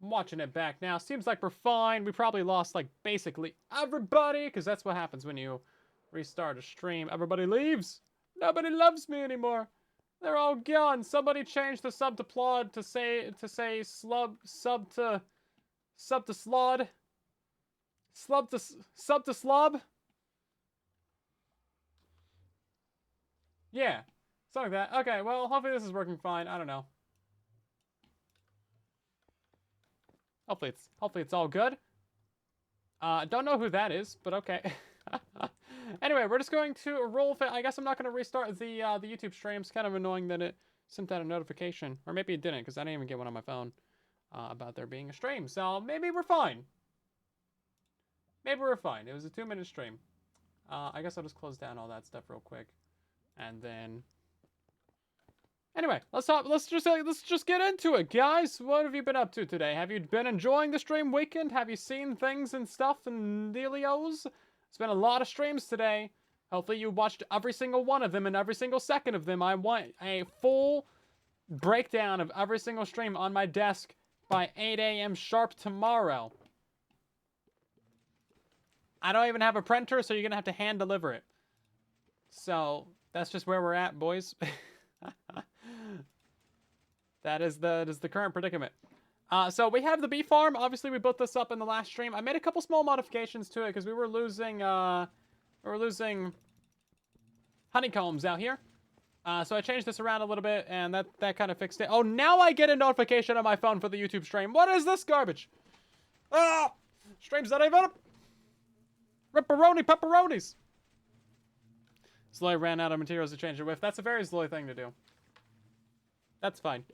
I'm watching it back now. Seems like we're fine. We probably lost, like, basically everybody, because that's what happens when you restart a stream. Everybody leaves. Nobody loves me anymore. They're all gone. Somebody changed the sub to plod to say sub to slod. Sub to slob. Yeah. Something like that. Okay, well, hopefully this is working fine. I don't know. Hopefully it's all good. Don't know who that is, but okay. Anyway, we're just going to roll. I guess I'm not going to restart the YouTube stream. It's kind of annoying that it sent out a notification, or maybe it didn't, because I didn't even get one on my phone about there being a stream. So maybe we're fine. Maybe we're fine. It was a 2-minute stream. I guess I'll just close down all that stuff real quick, and then. Anyway, let's just get into it, guys. What have you been up to today? Have you been enjoying the stream weekend? Have you seen things and stuff and dealios? It's been a lot of streams today. Hopefully you watched every single one of them and every single second of them. I want a full breakdown of every single stream on my desk by 8 a.m. sharp tomorrow. I don't even have a printer, so you're gonna have to hand deliver it. So that's just where we're at, boys. That is the current predicament. So we have the bee farm. Obviously, we built this up in the last stream. I made a couple small modifications to it because we were losing honeycombs out here. So I changed this around a little bit, and that kind of fixed it. Oh, now I get a notification on my phone for the YouTube stream. What is this garbage? Ah, stream's not even up. Ripperoni pepperonis. Sloy ran out of materials to change it with. That's a very Sloy thing to do. That's fine.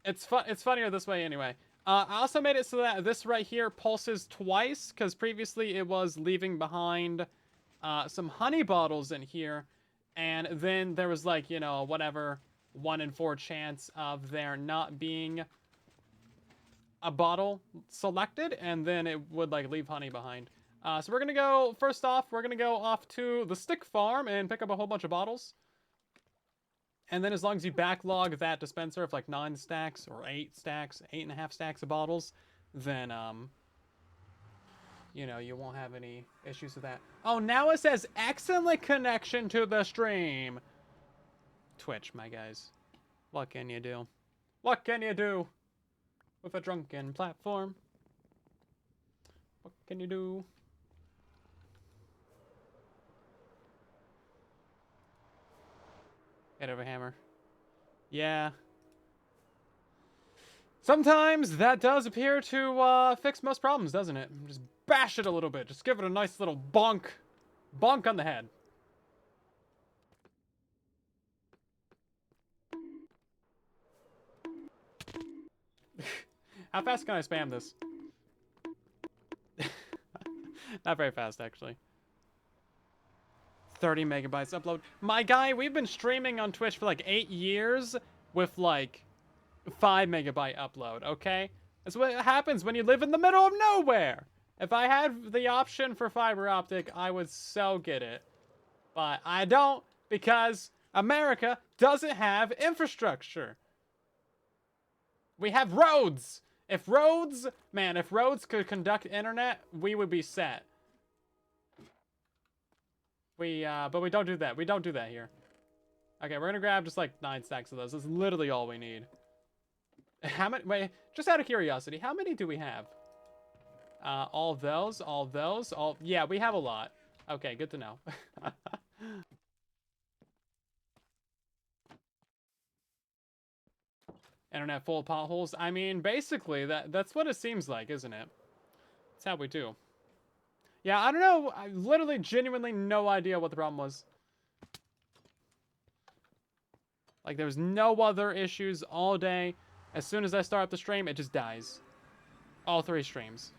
It's funnier this way anyway. I also made it so that this right here pulses twice, because previously it was leaving behind some honey bottles in here, and then there was like, you know, whatever 1 in 4 chance of there not being a bottle selected, and then it would like leave honey behind. So we're gonna go, first off, we're gonna go off to the stick farm and pick up a whole bunch of bottles. And then as long as you backlog that dispenser of like 9 stacks or 8 stacks, 8.5 stacks of bottles, then, you know, you won't have any issues with that. Oh, now it says excellent connection to the stream. Twitch, my guys. What can you do? What can you do with a drunken platform? What can you do? Head over hammer. Yeah. Sometimes that does appear to fix most problems, doesn't it? Just bash it a little bit. Just give it a nice little bonk. Bonk on the head. How fast can I spam this? Not very fast, actually. 30 megabytes upload. My guy, we've been streaming on Twitch for like 8 years with like 5 megabyte upload, okay? That's what happens when you live in the middle of nowhere. If I had the option for fiber optic, I would so get it. But I don't, because America doesn't have infrastructure. We have roads. If roads could conduct internet, we would be set. But we don't do that. We don't do that here. Okay, we're gonna grab just like 9 stacks of those. That's literally all we need. How many? Wait, just out of curiosity, how many do we have? All those. Yeah, we have a lot. Okay, good to know. Internet full of potholes. I mean, basically, that's what it seems like, isn't it? That's how we do. Yeah, I don't know. I literally, genuinely no idea what the problem was. Like, there was no other issues all day. As soon as I start up the stream, it just dies. All 3 streams.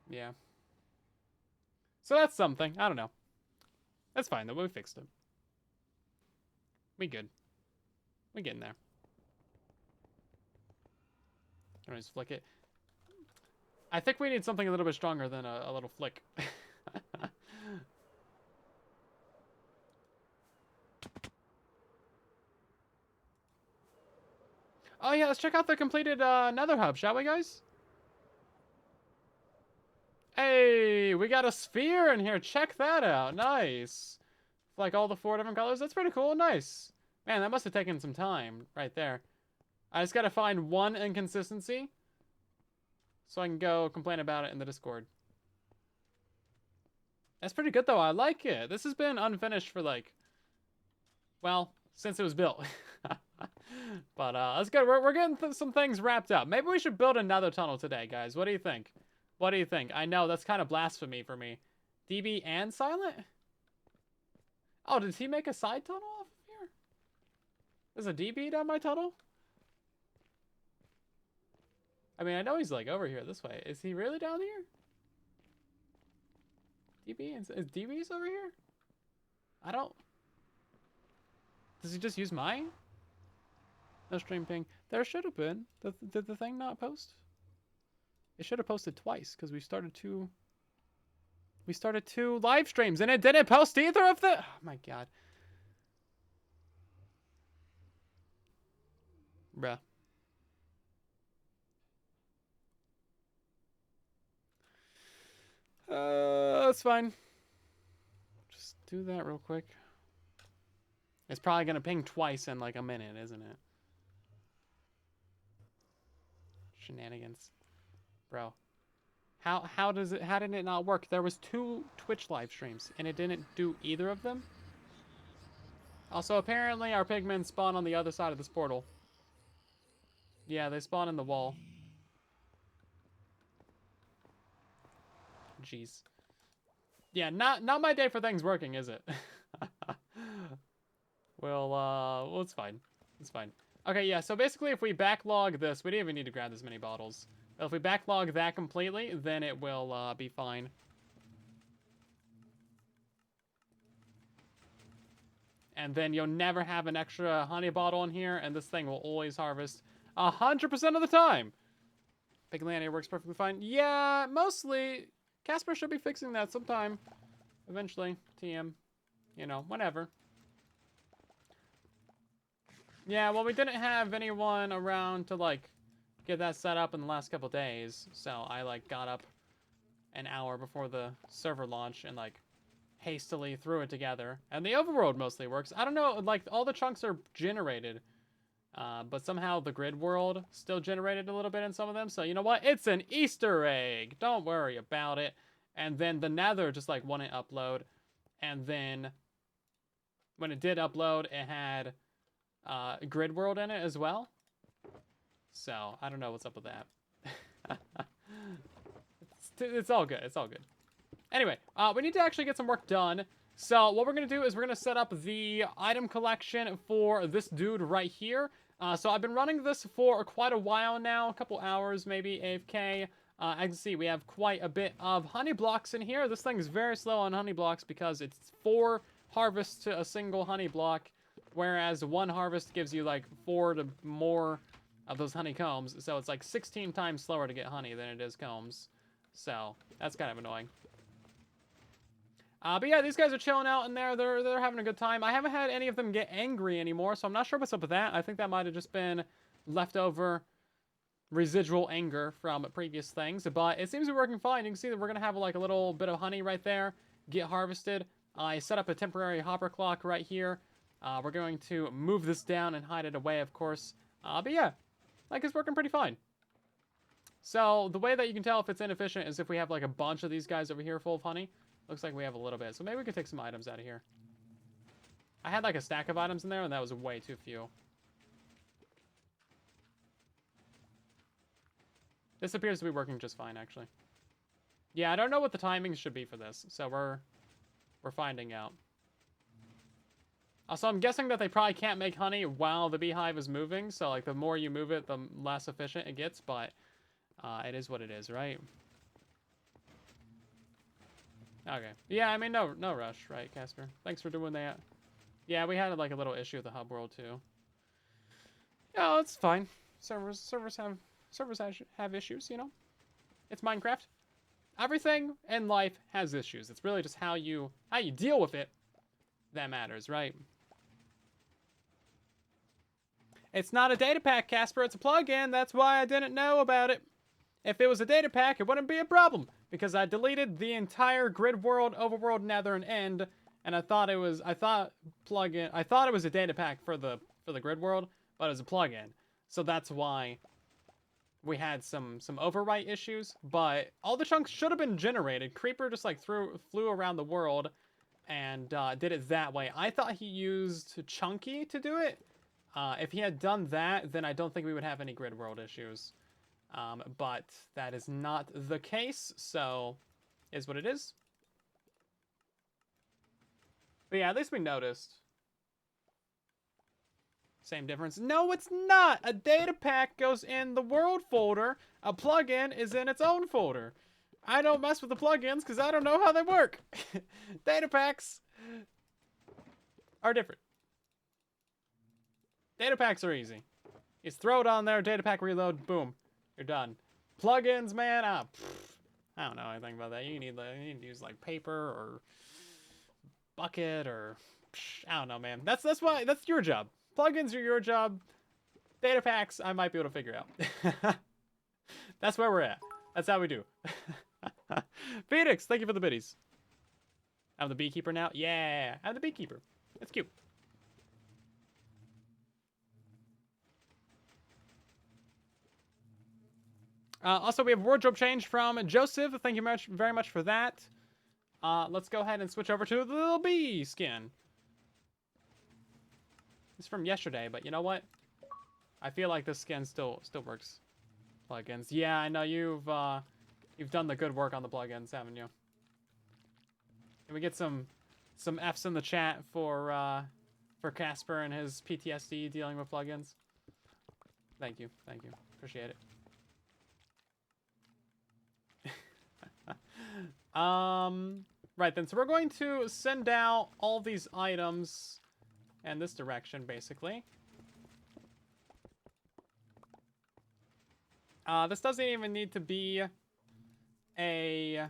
Yeah. So that's something. I don't know. That's fine, though. We fixed it. We good. We getting there. Let me just flick it. I think we need something a little bit stronger than a little flick. Oh yeah, let's check out the completed nether hub, shall we, guys? Hey, we got a sphere in here. Check that out. Nice. Like all the 4 different colors. That's pretty cool. Nice. Man, that must have taken some time right there. I just gotta find one inconsistency so I can go complain about it in the Discord. That's pretty good, though. I like it. This has been unfinished for, like, well, since it was built. But that's good. We're getting some things wrapped up. Maybe we should build another tunnel today, guys. What do you think? What do you think? I know, that's kind of blasphemy for me. DB and Silent? Oh, did he make a side tunnel off of here? There's a DB down my tunnel? I mean, I know he's, like, over here this way. Is he really down here? DB? Is DB's over here? I don't... Does he just use mine? No stream ping. There should have been. Did the thing not post? It should have posted twice, because we started two live streams, and it didn't post either of the... Oh, my God. Bruh. That's fine. Just do that real quick. It's probably gonna ping twice in like a minute, isn't it? Shenanigans. Bro. How did it not work? There was 2 Twitch live streams and it didn't do either of them? Also, apparently our pigmen spawn on the other side of this portal. Yeah, they spawn in the wall. Jeez. Yeah, not my day for things working, is it? Well, it's fine. It's fine. Okay, yeah, so basically if we backlog this, we didn't even need to grab this many bottles. But if we backlog that completely, then it will be fine. And then you'll never have an extra honey bottle in here, and this thing will always harvest 100% of the time. Piglania works perfectly fine. Yeah, mostly. Casper should be fixing that sometime. Eventually. TM. You know, whenever. Yeah, well, we didn't have anyone around to, like, get that set up in the last couple days. So I, like, got up an hour before the server launch and, like, hastily threw it together. And the overworld mostly works. I don't know, like, all the chunks are generated. But somehow the grid world still generated a little bit in some of them. So you know what? It's an Easter egg. Don't worry about it. And then the nether just, like, wouldn't upload. And then when it did upload, it had... grid world in it as well. So, I don't know what's up with that. It's all good. It's all good. Anyway, we need to actually get some work done. So, what we're going to do is we're going to set up the item collection for this dude right here. So, I've been running this for quite a while now. A couple hours, maybe, AFK. As you can see, we have quite a bit of honey blocks in here. This thing is very slow on honey blocks because it's 4 harvests to a single honey block. Whereas 1 harvest gives you, like, 4 to more of those honeycombs. So it's, like, 16 times slower to get honey than it is combs. So, that's kind of annoying. But yeah, these guys are chilling out in there. They're having a good time. I haven't had any of them get angry anymore, so I'm not sure what's up with that. I think that might have just been leftover residual anger from previous things. But it seems to be working fine. You can see that we're going to have, like, a little bit of honey right there get harvested. I set up a temporary hopper clock right here. We're going to move this down and hide it away, of course. But yeah, like, it's working pretty fine. So, the way that you can tell if it's inefficient is if we have, like, a bunch of these guys over here full of honey. Looks like we have a little bit. So maybe we could take some items out of here. I had, like, a stack of items in there, and that was way too few. This appears to be working just fine, actually. Yeah, I don't know what the timing should be for this, so we're finding out. So I'm guessing that they probably can't make honey while the beehive is moving. So, like, the more you move it, the less efficient it gets. But it is what it is, right? Okay. Yeah, I mean, no rush, right, Casper? Thanks for doing that. Yeah, we had, like, a little issue with the hub world, too. Yeah, it's fine. Servers have issues, you know? It's Minecraft. Everything in life has issues. It's really just how you deal with it that matters, right? It's not a data pack, Casper. It's a plugin. That's why I didn't know about it. If it was a data pack, it wouldn't be a problem because I deleted the entire grid world, overworld, nether, and end, and I thought it was I thought it was a data pack for the grid world, but it was a plugin. So that's why we had some overwrite issues, but all the chunks should have been generated. Creeper just like flew around the world and did it that way. I thought he used Chunky to do it. If he had done that, then I don't think we would have any grid world issues. But that is not the case, so is what it is. But yeah, at least we noticed. Same difference. No, it's not! A data pack goes in the world folder. A plugin is in its own folder. I don't mess with the plugins because I don't know how they work. Data packs are different. Data packs are easy. You just throw it on there, data pack reload, boom. You're done. Plugins, man, I don't know anything about that. You need to use like paper or bucket or I don't know, man. That's your job. Plugins are your job. Data packs, I might be able to figure out. That's where we're at. That's how we do. Phoenix, thank you for the biddies. I'm the beekeeper now. Yeah, I'm the beekeeper. That's cute. Also, we have wardrobe change from Joseph. Thank you very much for that. Let's go ahead and switch over to the little bee skin. It's from yesterday, but you know what? I feel like this skin still works. Plugins. Yeah, I know you've done the good work on the plugins, haven't you? Can we get some F's in the chat for Casper and his PTSD dealing with plugins? Thank you. Appreciate it. Right then, so we're going to send out all these items in this direction, basically. This doesn't even need to be a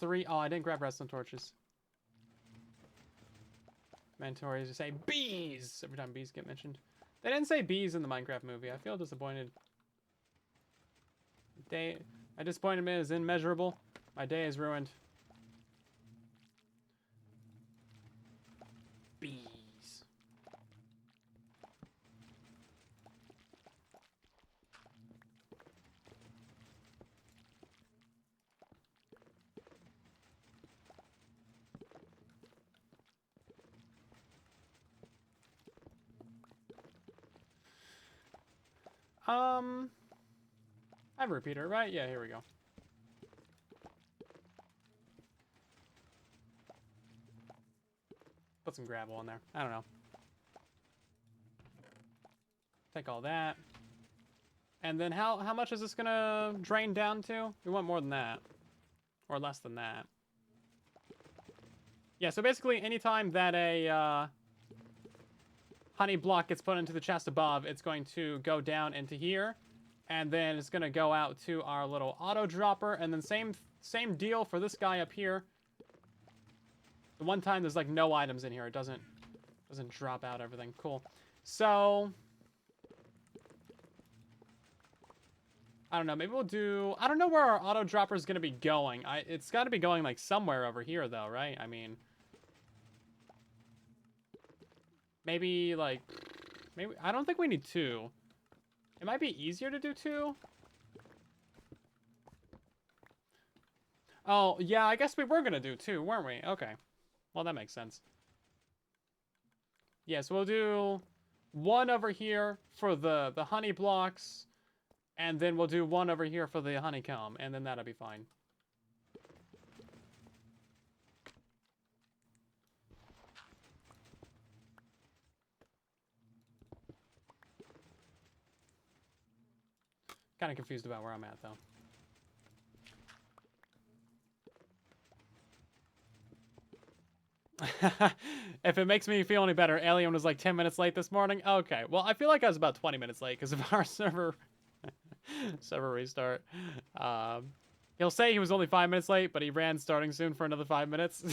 3. Oh, I didn't grab redstone torches. Mentors just say bees every time bees get mentioned. They didn't say bees in the Minecraft movie. I feel disappointed. My disappointment is immeasurable. My day is ruined. Bees. I have a repeater, right? Yeah, here we go. Put some gravel in there. I don't know. Take all that. And then how much is this gonna drain down to? We want more than that. Or less than that. Yeah, so basically anytime that a honey block gets put into the chest above, it's going to go down into here. And then it's going to go out to our little auto dropper. And then same deal for this guy up here. The one time there's like no items in here. It doesn't drop out everything. Cool. So I don't know. Maybe we'll do... I don't know where our auto dropper is going to be going. It's got to be going like somewhere over here though, right? I mean... Maybe like... Maybe... I don't think we need 2. It might be easier to do 2. Oh, yeah, I guess we were going to do 2, weren't we? Okay. Well, that makes sense. Yeah, so we'll do 1 over here for the honey blocks. And then we'll do 1 over here for the honeycomb. And then that'll be fine. Kind of confused about where I'm at, though. If it makes me feel any better, Alien was like 10 minutes late this morning. Okay, well, I feel like I was about 20 minutes late because of our server restart. He'll say he was only 5 minutes late, but he ran starting soon for another 5 minutes.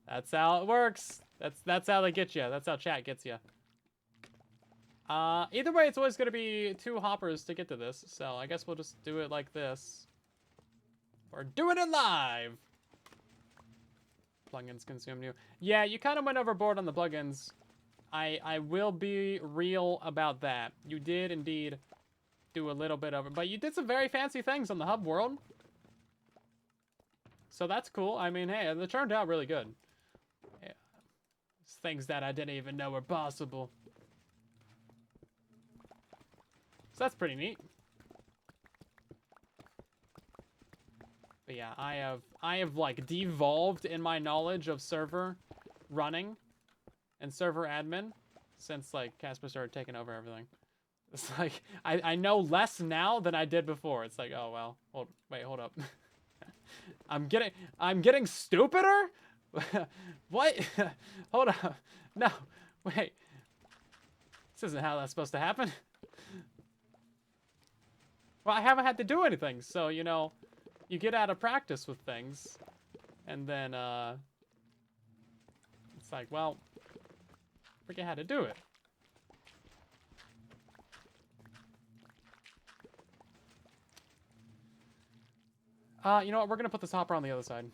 That's how it works. That's how they get you. That's how chat gets you. Either way, it's always going to be 2 hoppers to get to this, so I guess we'll just do it like this. We're doing it live! Plugins consume new. Yeah, you kind of went overboard on the plugins. I will be real about that. You did indeed do a little bit of it, but you did some very fancy things on the hub world. So that's cool. I mean, hey, it turned out really good. Yeah. It's things that I didn't even know were possible. So that's pretty neat. But yeah, I have like devolved in my knowledge of server running and server admin since like Casper started taking over everything. It's like I know less now than I did before. It's like, oh well, hold up. I'm getting stupider? What? Hold up. No. Wait. This isn't how that's supposed to happen. Well, I haven't had to do anything, so you know, you get out of practice with things, and then, it's like, well, forget how to do it. You know what, we're gonna put this hopper on the other side.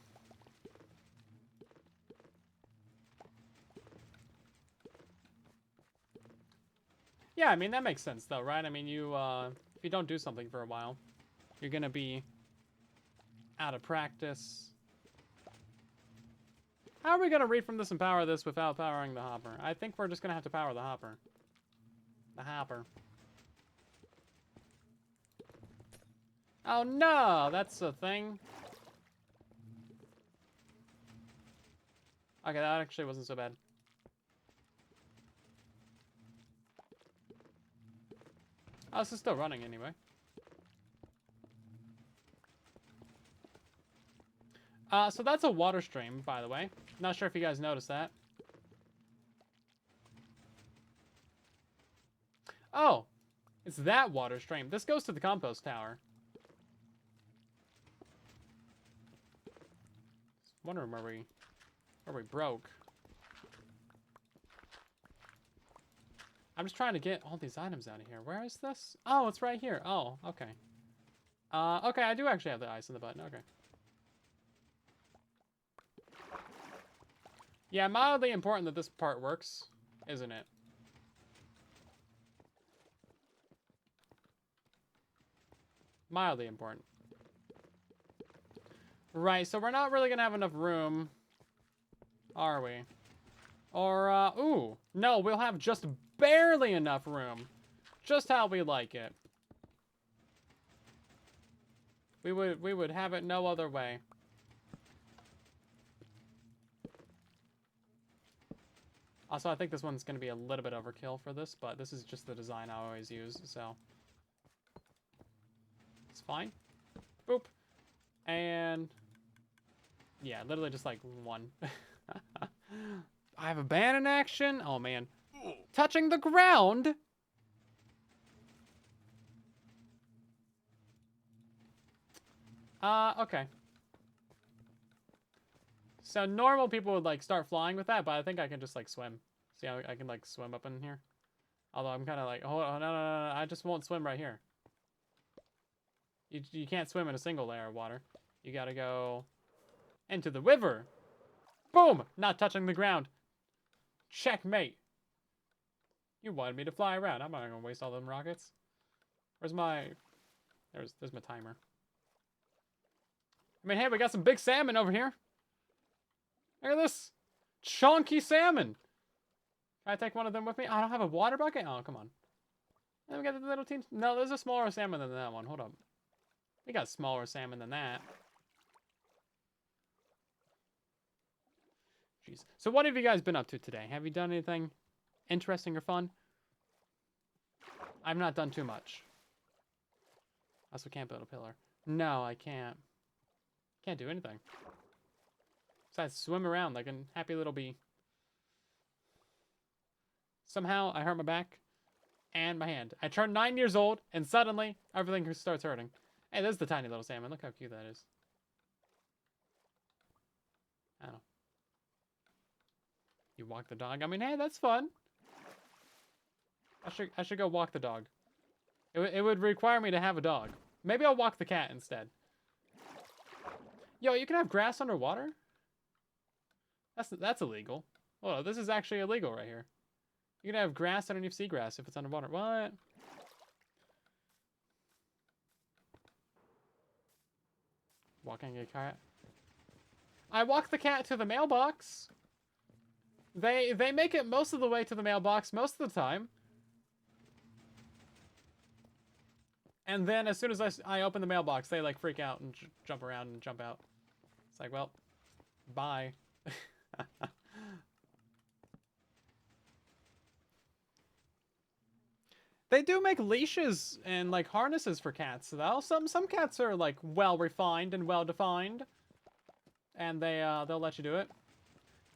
Yeah, I mean, that makes sense, though, right? I mean, you, if you don't do something for a while, you're gonna be out of practice. How are we gonna read from this and power this without powering the hopper? I think we're just gonna have to power the hopper. The hopper. Oh no, that's a thing. Okay, that actually wasn't so bad. Oh, this is still running anyway. So that's a water stream, by the way. Not sure if you guys noticed that. Oh, it's that water stream. This goes to the compost tower. Wondering where we broke. I'm just trying to get all these items out of here. Where is this? Oh, it's right here. Oh, okay. Okay, I do actually have the ice in the button. Okay. Yeah, mildly important that this part works, isn't it? Mildly important. Right, so we're not really gonna have enough room, are we? Or, ooh, no, we'll have just barely enough room. Just how we like it. We would have it no other way. Also, I think this one's gonna be a little bit overkill for this, but this is just the design I always use, so. It's fine. Boop. And yeah, literally just like one. I have a ban in action. Oh man. Touching the ground. Okay. So normal people would like start flying with that, but I think I can just like swim. See how I can like swim up in here? Although I'm kind of like, oh no, I just won't swim right here. You can't swim in a single layer of water. You gotta go into the river. Boom! Not touching the ground. Checkmate. You wanted me to fly around. I'm not gonna waste all them rockets. Where's my... There's my timer. I mean, hey, we got some big salmon over here. Look at this. Chunky salmon. Can I take one of them with me? I don't have a water bucket? Oh, come on. And we got the little team. No, there's a smaller salmon than that one. Hold up. We got smaller salmon than that. Jeez. So what have you guys been up to today? Have you done anything interesting or fun? I've not done too much. I also can't build a pillar. No, I can't. Can't do anything. Besides swim around like a happy little bee. Somehow I hurt my back and my hand. I turned 9 years old and suddenly everything starts hurting. Hey, there's the tiny little salmon. Look how cute that is. I don't know. You walk the dog? I mean, hey, that's fun. I should go walk the dog. It would require me to have a dog. Maybe I'll walk the cat instead. Yo, you can have grass underwater? That's illegal. Oh, this is actually illegal right here. You can have grass underneath seagrass if it's underwater. What? Walking a cat. I walk the cat to the mailbox. They make it most of the way to the mailbox most of the time. And then as soon as I open the mailbox, they like freak out and jump around and jump out. It's like, well, bye. They do make leashes and like harnesses for cats though. Some cats are like well refined and well defined, and they'll let you do it.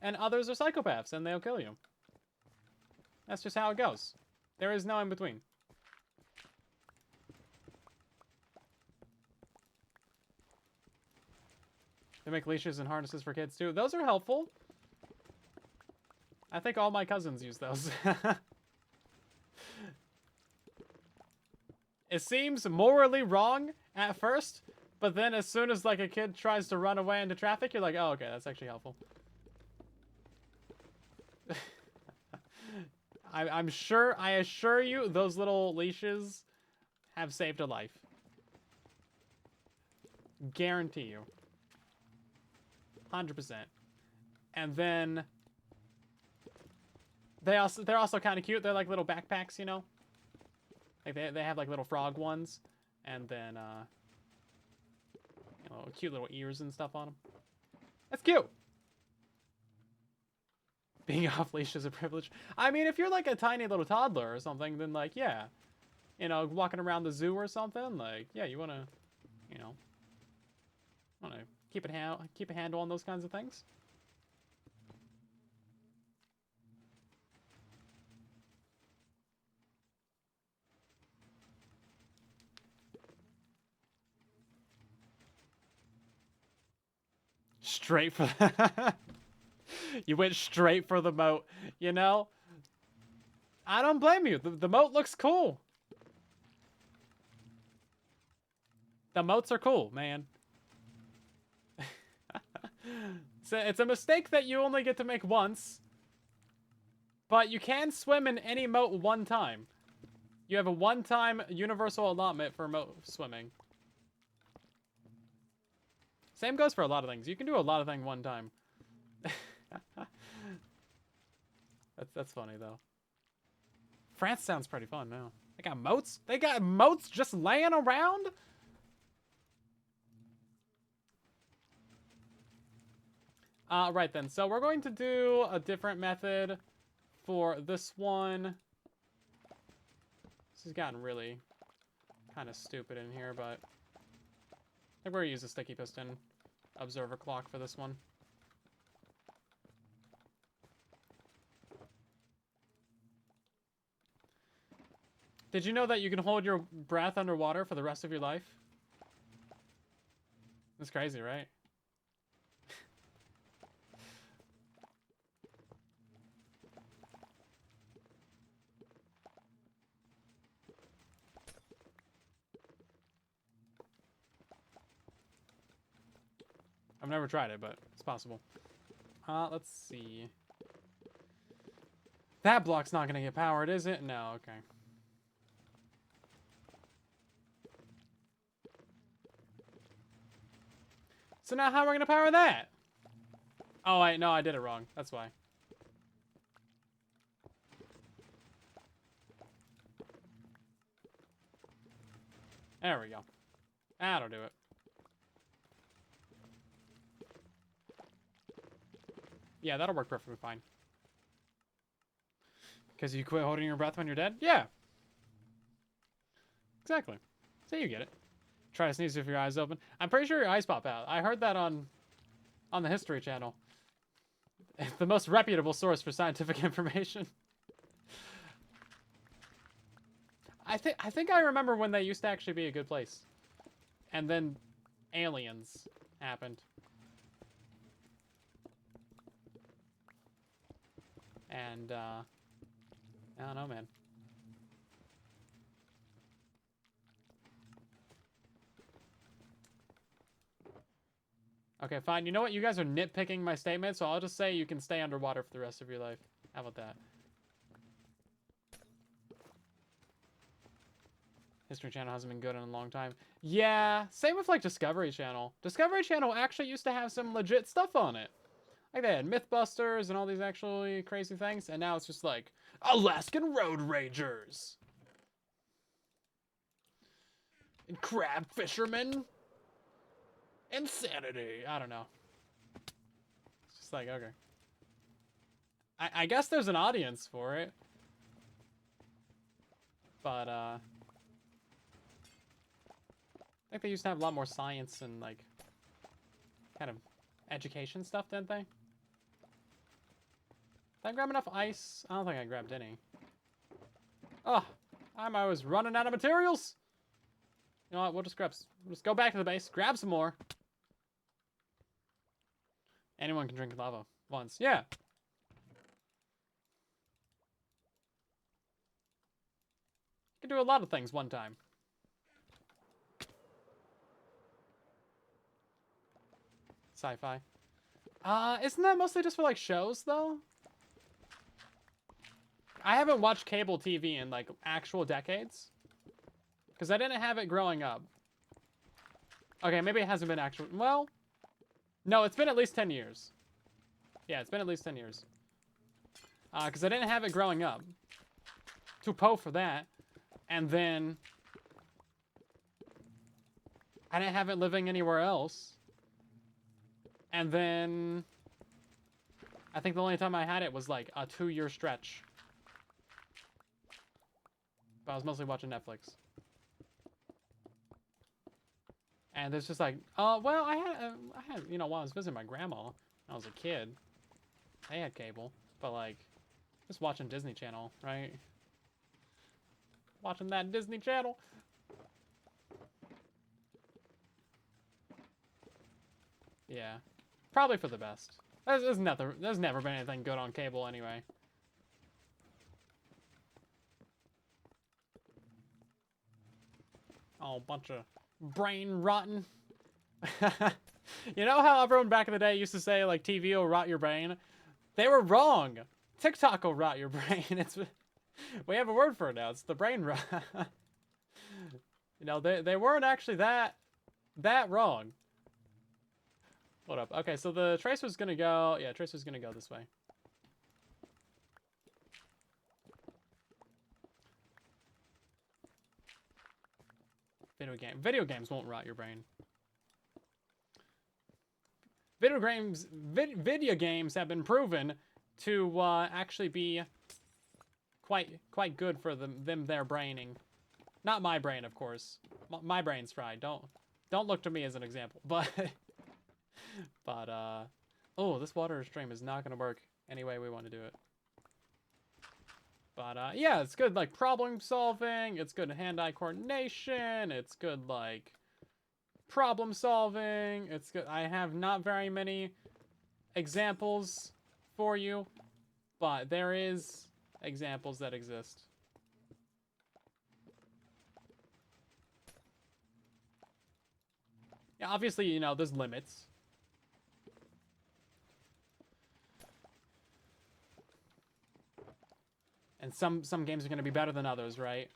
And others are psychopaths and they'll kill you. That's just how it goes. There is no in between. They make leashes and harnesses for kids too. Those are helpful. I think all my cousins use those. It seems morally wrong at first, but then as soon as like a kid tries to run away into traffic, you're like, oh, okay, that's actually helpful. I assure you, those little leashes have saved a life. Guarantee you. 100%. And then they're also kind of cute. They're like little backpacks, you know? Like they have like little frog ones, and then you know, cute little ears and stuff on them. That's cute. Being off leash is a privilege. I mean, if you're like a tiny little toddler or something, then like yeah, you know, walking around the zoo or something, like yeah, you wanna, you know, keep a handle on those kinds of things. Straight for you went straight for the moat, you know? I don't blame you. The moat looks cool. The moats are cool, man. So it's a mistake that you only get to make once. But you can swim in any moat one time. You have a one-time universal allotment for moat swimming. Same goes for a lot of things. You can do a lot of things one time. That's funny though. France sounds pretty fun now. They got moats? They got moats just laying around? Right then. So we're going to do a different method for this one. This has gotten really kind of stupid in here, but I think we're gonna use a sticky piston observer clock for this one. Did you know that you can hold your breath underwater for the rest of your life? That's crazy, right? I've never tried it, but it's possible. Let's see. That block's not gonna get powered, is it? No, okay. So now how are we gonna power that? Oh, no, I did it wrong. That's why. There we go. That'll do it. Yeah, that'll work perfectly fine. Because you quit holding your breath when you're dead? Yeah. Exactly. So you get it. Try to sneeze with your eyes open. I'm pretty sure your eyes pop out. I heard that on the History Channel. The most reputable source for scientific information. I think I remember when they used to actually be a good place. And then aliens happened. And, I don't know, man. Okay, fine. You know what? You guys are nitpicking my statement, so I'll just say you can stay underwater for the rest of your life. How about that? History Channel hasn't been good in a long time. Yeah, same with, like, Discovery Channel. Discovery Channel actually used to have some legit stuff on it. Like, they had Mythbusters and all these actually crazy things, and now it's just, like, Alaskan Road Rangers! And Crab Fishermen! Insanity! I don't know. It's just like, okay. I guess there's an audience for it. But, I think they used to have a lot more science and, like, kind of education stuff, didn't they? Did I grab enough ice? I don't think I grabbed any. Oh, I was running out of materials. You know what? We'll just go back to the base, grab some more. Anyone can drink lava once. Yeah. You can do a lot of things one time. Sci-fi. Isn't that mostly just for, like, shows, though? I haven't watched cable TV in, like, actual decades. Because I didn't have it growing up. Okay, maybe it hasn't been actual... Well... No, it's been at least 10 years. Yeah, it's been at least 10 years. Because I didn't have it growing up. Too po for that. And then... I didn't have it living anywhere else. And then... I think the only time I had it was, like, a 2-year stretch. But I was mostly watching Netflix. And it's just like, well, I had, you know, while I was visiting my grandma when I was a kid, they had cable, but, like, just watching Disney Channel, right? Watching that Disney Channel. Yeah, probably for the best. There's never been anything good on cable anyway. Oh, bunch of brain rotten. You know how everyone back in the day used to say, like, TV will rot your brain? They were wrong. TikTok will rot your brain. We have a word for it now. It's the brain rot. You know, they weren't actually that wrong. Hold up. Okay, so the tracer's gonna go... Yeah, tracer's gonna go this way. Video games won't rot your brain. Video games have been proven to actually be quite good for their braining. Not my brain, of course. My brain's fried. Don't look to me as an example. But oh, this water stream is not gonna work any way we want to do it. But, yeah, it's good, like, problem solving. It's good hand-eye coordination. It's good, like, problem solving. It's good. I have not very many examples for you, but there is examples that exist. Yeah, obviously, you know, there's limits. And some games are going to be better than others, right?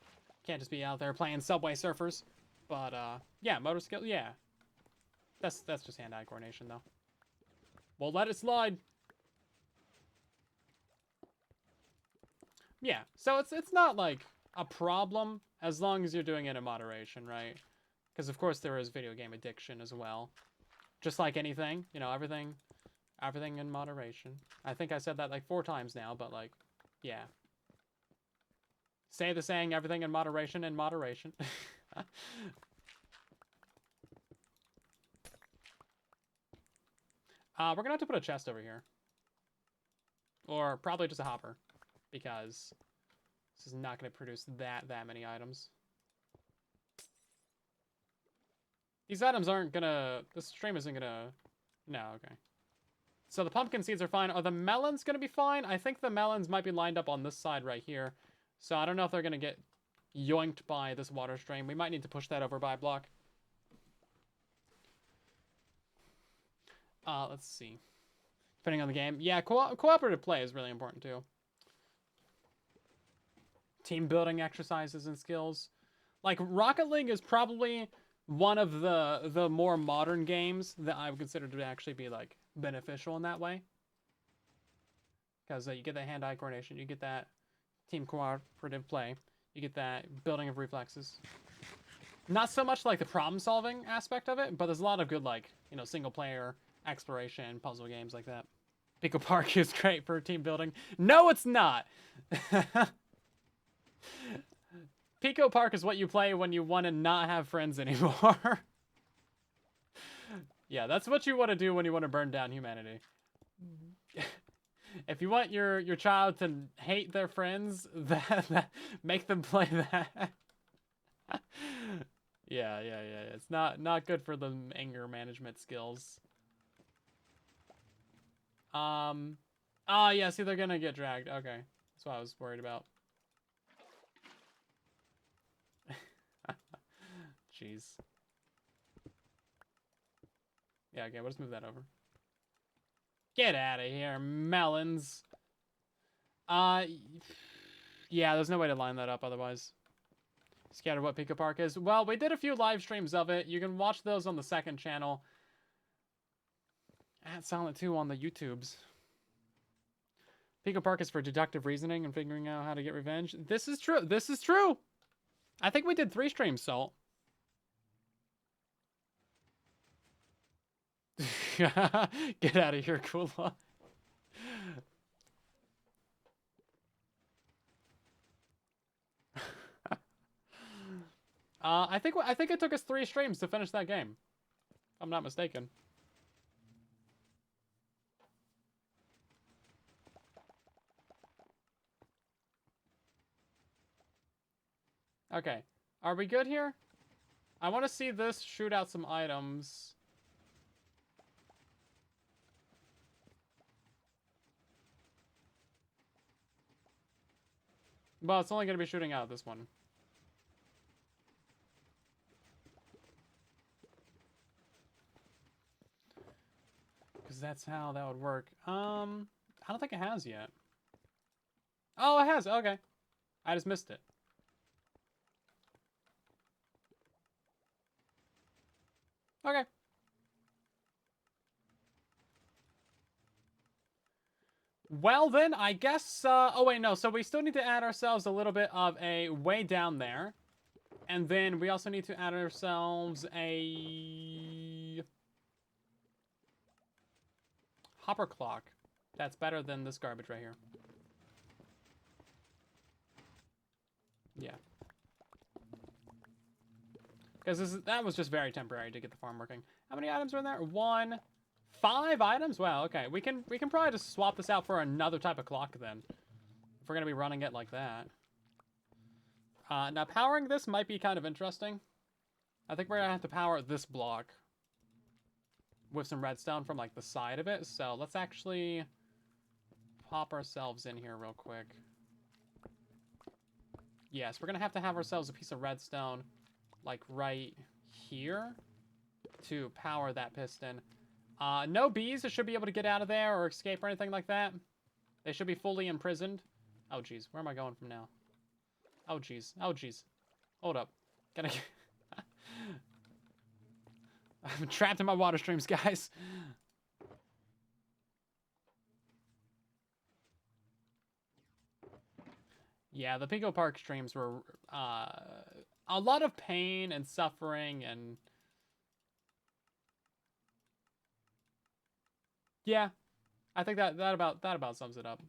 Can't just be out there playing Subway Surfers. But, yeah, motor skill, yeah. That's just hand-eye coordination, though. We'll let it slide. Yeah, so it's not, like, a problem as long as you're doing it in moderation, right? Because, of course, there is video game addiction as well. Just like anything, you know, everything in moderation. I think I said that, like, 4 times now, but, like, yeah. Say the saying, everything in moderation, in moderation. We're gonna have to put a chest over here. Or probably just a hopper. Because this is not gonna produce that many items. These items aren't gonna... This stream isn't gonna... No, okay. So the pumpkin seeds are fine. Are the melons going to be fine? I think the melons might be lined up on this side right here. So I don't know if they're going to get yoinked by this water stream. We might need to push that over by a block. Let's see. Depending on the game. Yeah, cooperative play is really important too. Team building exercises and skills. Like, Rocket League is probably one of the more modern games that I would consider to actually be, like, beneficial in that way. Because you get that hand-eye coordination, you get that team cooperative play, you get that building of reflexes. Not so much, like, the problem-solving aspect of it, but there's a lot of good, like, you know, single-player exploration, puzzle games like that. Pico Park is great for team building. No, it's not! Pico Park is what you play when you want to not have friends anymore. Yeah, that's what you want to do when you want to burn down humanity. If you want your child to hate their friends, that make them play that. Yeah. It's not good for the anger management skills. Oh yeah, see, they're gonna get dragged. Okay, that's what I was worried about. Jeez. Yeah, okay, we'll just move that over. Get out of here, melons. Yeah, there's no way to line that up otherwise. Scared of what Pico Park is? Well, we did a few live streams of it. You can watch those on the second channel. At Silent 2 on the YouTubes. Pico Park is for deductive reasoning and figuring out how to get revenge. This is true. This is true. I think we did 3 streams, Salt. Get out of here, Kula. I think it took us 3 streams to finish that game. If I'm not mistaken. Okay. Are we good here? I want to see this shoot out some items. Well, it's only going to be shooting out this one. Because that's how that would work. I don't think it has yet. Oh, it has. Okay. I just missed it. Okay. Well, then, I guess, oh, wait, no. So we still need to add ourselves a little bit of a way down there. And then we also need to add ourselves a hopper clock. That's better than this garbage right here. Yeah. Because that was just very temporary to get the farm working. How many items are in there? 1, 5 items? Wow, okay. We can probably just swap this out for another type of clock then. If we're going to be running it like that. Now, powering this might be kind of interesting. I think we're going to have to power this block with some redstone from, like, the side of it. So let's actually pop ourselves in here real quick. Yes, we're going to have ourselves a piece of redstone, like, right here to power that piston. No bees should be able to get out of there or escape or anything like that. They should be fully imprisoned. Oh, jeez. Where am I going from now? Oh, jeez. Oh, jeez. Hold up. Gotta... I'm trapped in my water streams, guys. Yeah, the Pico Park streams were a lot of pain and suffering and... Yeah, I think that about sums it up.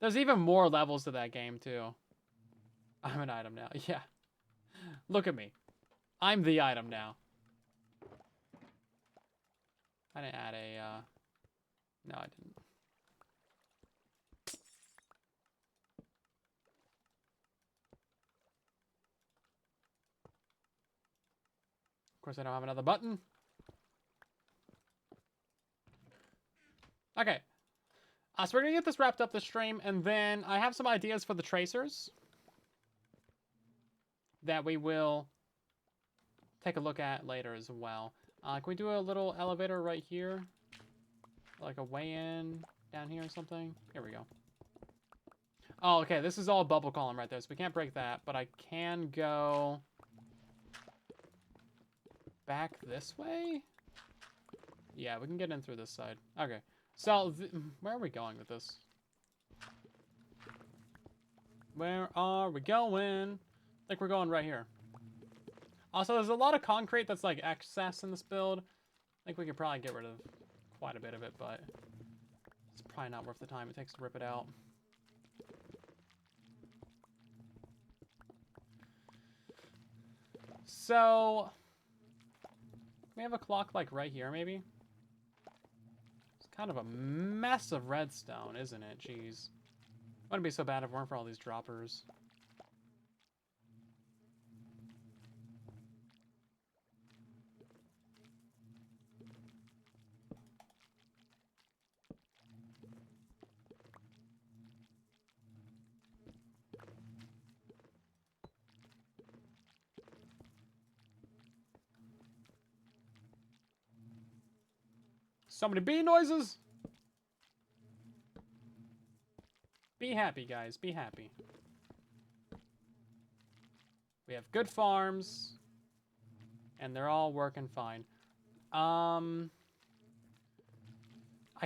There's even more levels to that game, too. I'm an item now. Yeah. Look at me. I'm the item now. I didn't add a, no, I didn't. Of course, I don't have another button. Okay. So we're gonna get this wrapped up this stream, and then I have some ideas for the tracers that we will take a look at later as well. Can we do a little elevator right here? Like a way in down here or something? Here we go. Oh, okay, this is all bubble column right there, so we can't break that, but I can go back this way? Yeah, we can get in through this side. Okay, so where are we going with this? Where are we going? I think we're going right here. Also, there's a lot of concrete that's like excess in this build. I think we could probably get rid of quite a bit of it, but it's probably not worth the time it takes to rip it out. So, we have a clock like right here, maybe? It's kind of a mess of redstone, isn't it? Jeez. Wouldn't be so bad if it weren't for all these droppers. So many bee noises! Be happy, guys. Be happy. We have good farms. And they're all working fine. I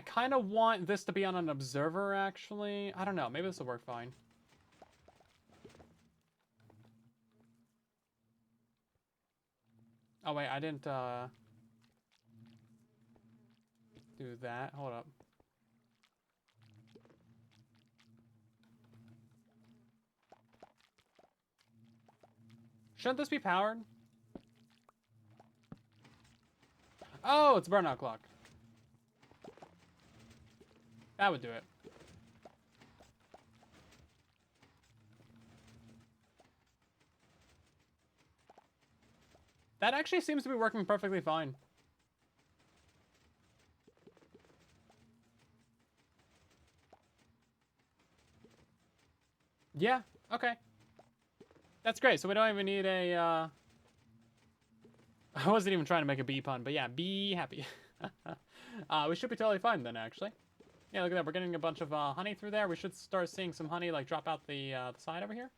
kind of want this to be on an observer, actually. I don't know. Maybe this will work fine. Oh, wait. I didn't, do that. Hold up. Shouldn't this be powered? Oh, it's a burnout clock. That would do it. That actually seems to be working perfectly fine. Yeah, okay. That's great. So we don't even need a, I wasn't even trying to make a bee pun, but yeah, be happy. We should be totally fine then, actually. Yeah, look at that. We're getting a bunch of honey through there. We should start seeing some honey, like, drop out the side over here.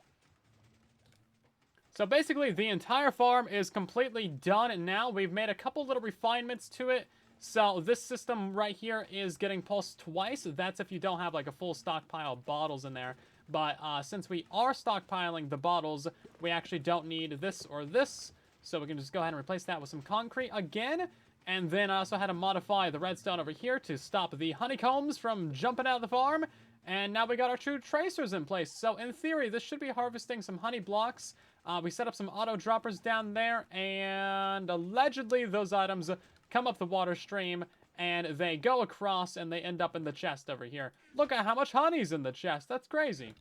So basically, the entire farm is completely done now. We've made a couple little refinements to it. So this system right here is getting pulsed twice. That's if you don't have, like, a full stockpile of bottles in there. But since we are stockpiling the bottles, we actually don't need this or this. So we can just go ahead and replace that with some concrete again. And then I also had to modify the redstone over here to stop the honeycombs from jumping out of the farm. And now we got our two tracers in place. So in theory, this should be harvesting some honey blocks. We set up some auto droppers down there. And allegedly, those items come up the water stream. And they go across and they end up in the chest over here. Look at how much honey's in the chest. That's crazy.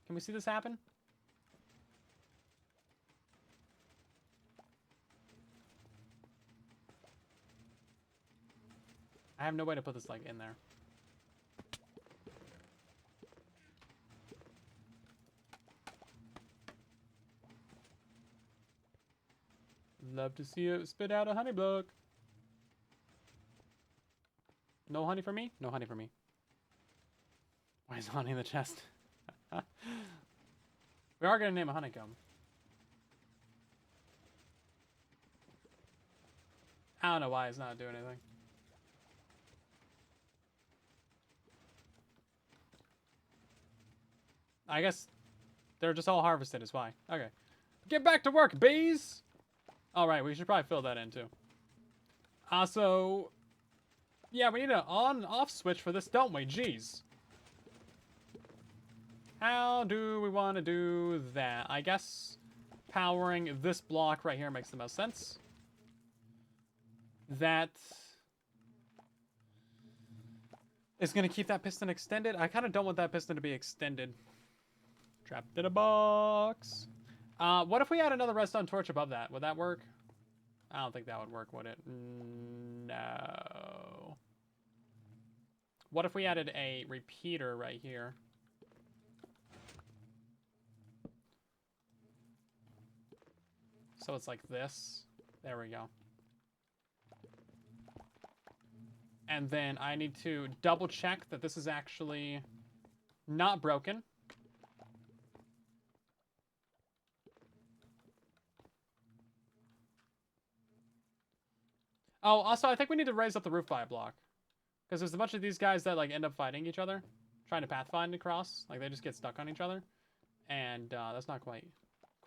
Can we see this happen? I have no way to put this, like, in there. Love to see it spit out a honey block. No honey for me? No honey for me. Why is honey in the chest? We are going to name a honeycomb. I don't know why it's not doing anything. I guess they're just all harvested is why. Okay. Get back to work, bees! Alright, we should probably fill that in too. So, yeah, we need an on-off switch for this, don't we? Jeez. How do we want to do that? I guess powering this block right here makes the most sense. That is going to keep that piston extended. I kind of don't want that piston to be extended. Trapped in a box. What if we had another redstone torch above that? Would that work? I don't think that would work, would it? No. What if we added a repeater right here? So it's like this. There we go. And then I need to double check that this is actually not broken. Oh, also, I think we need to raise up the roof by a block. Because there's a bunch of these guys that, like, end up fighting each other. Trying to pathfind across. Like, they just get stuck on each other. And that's not quite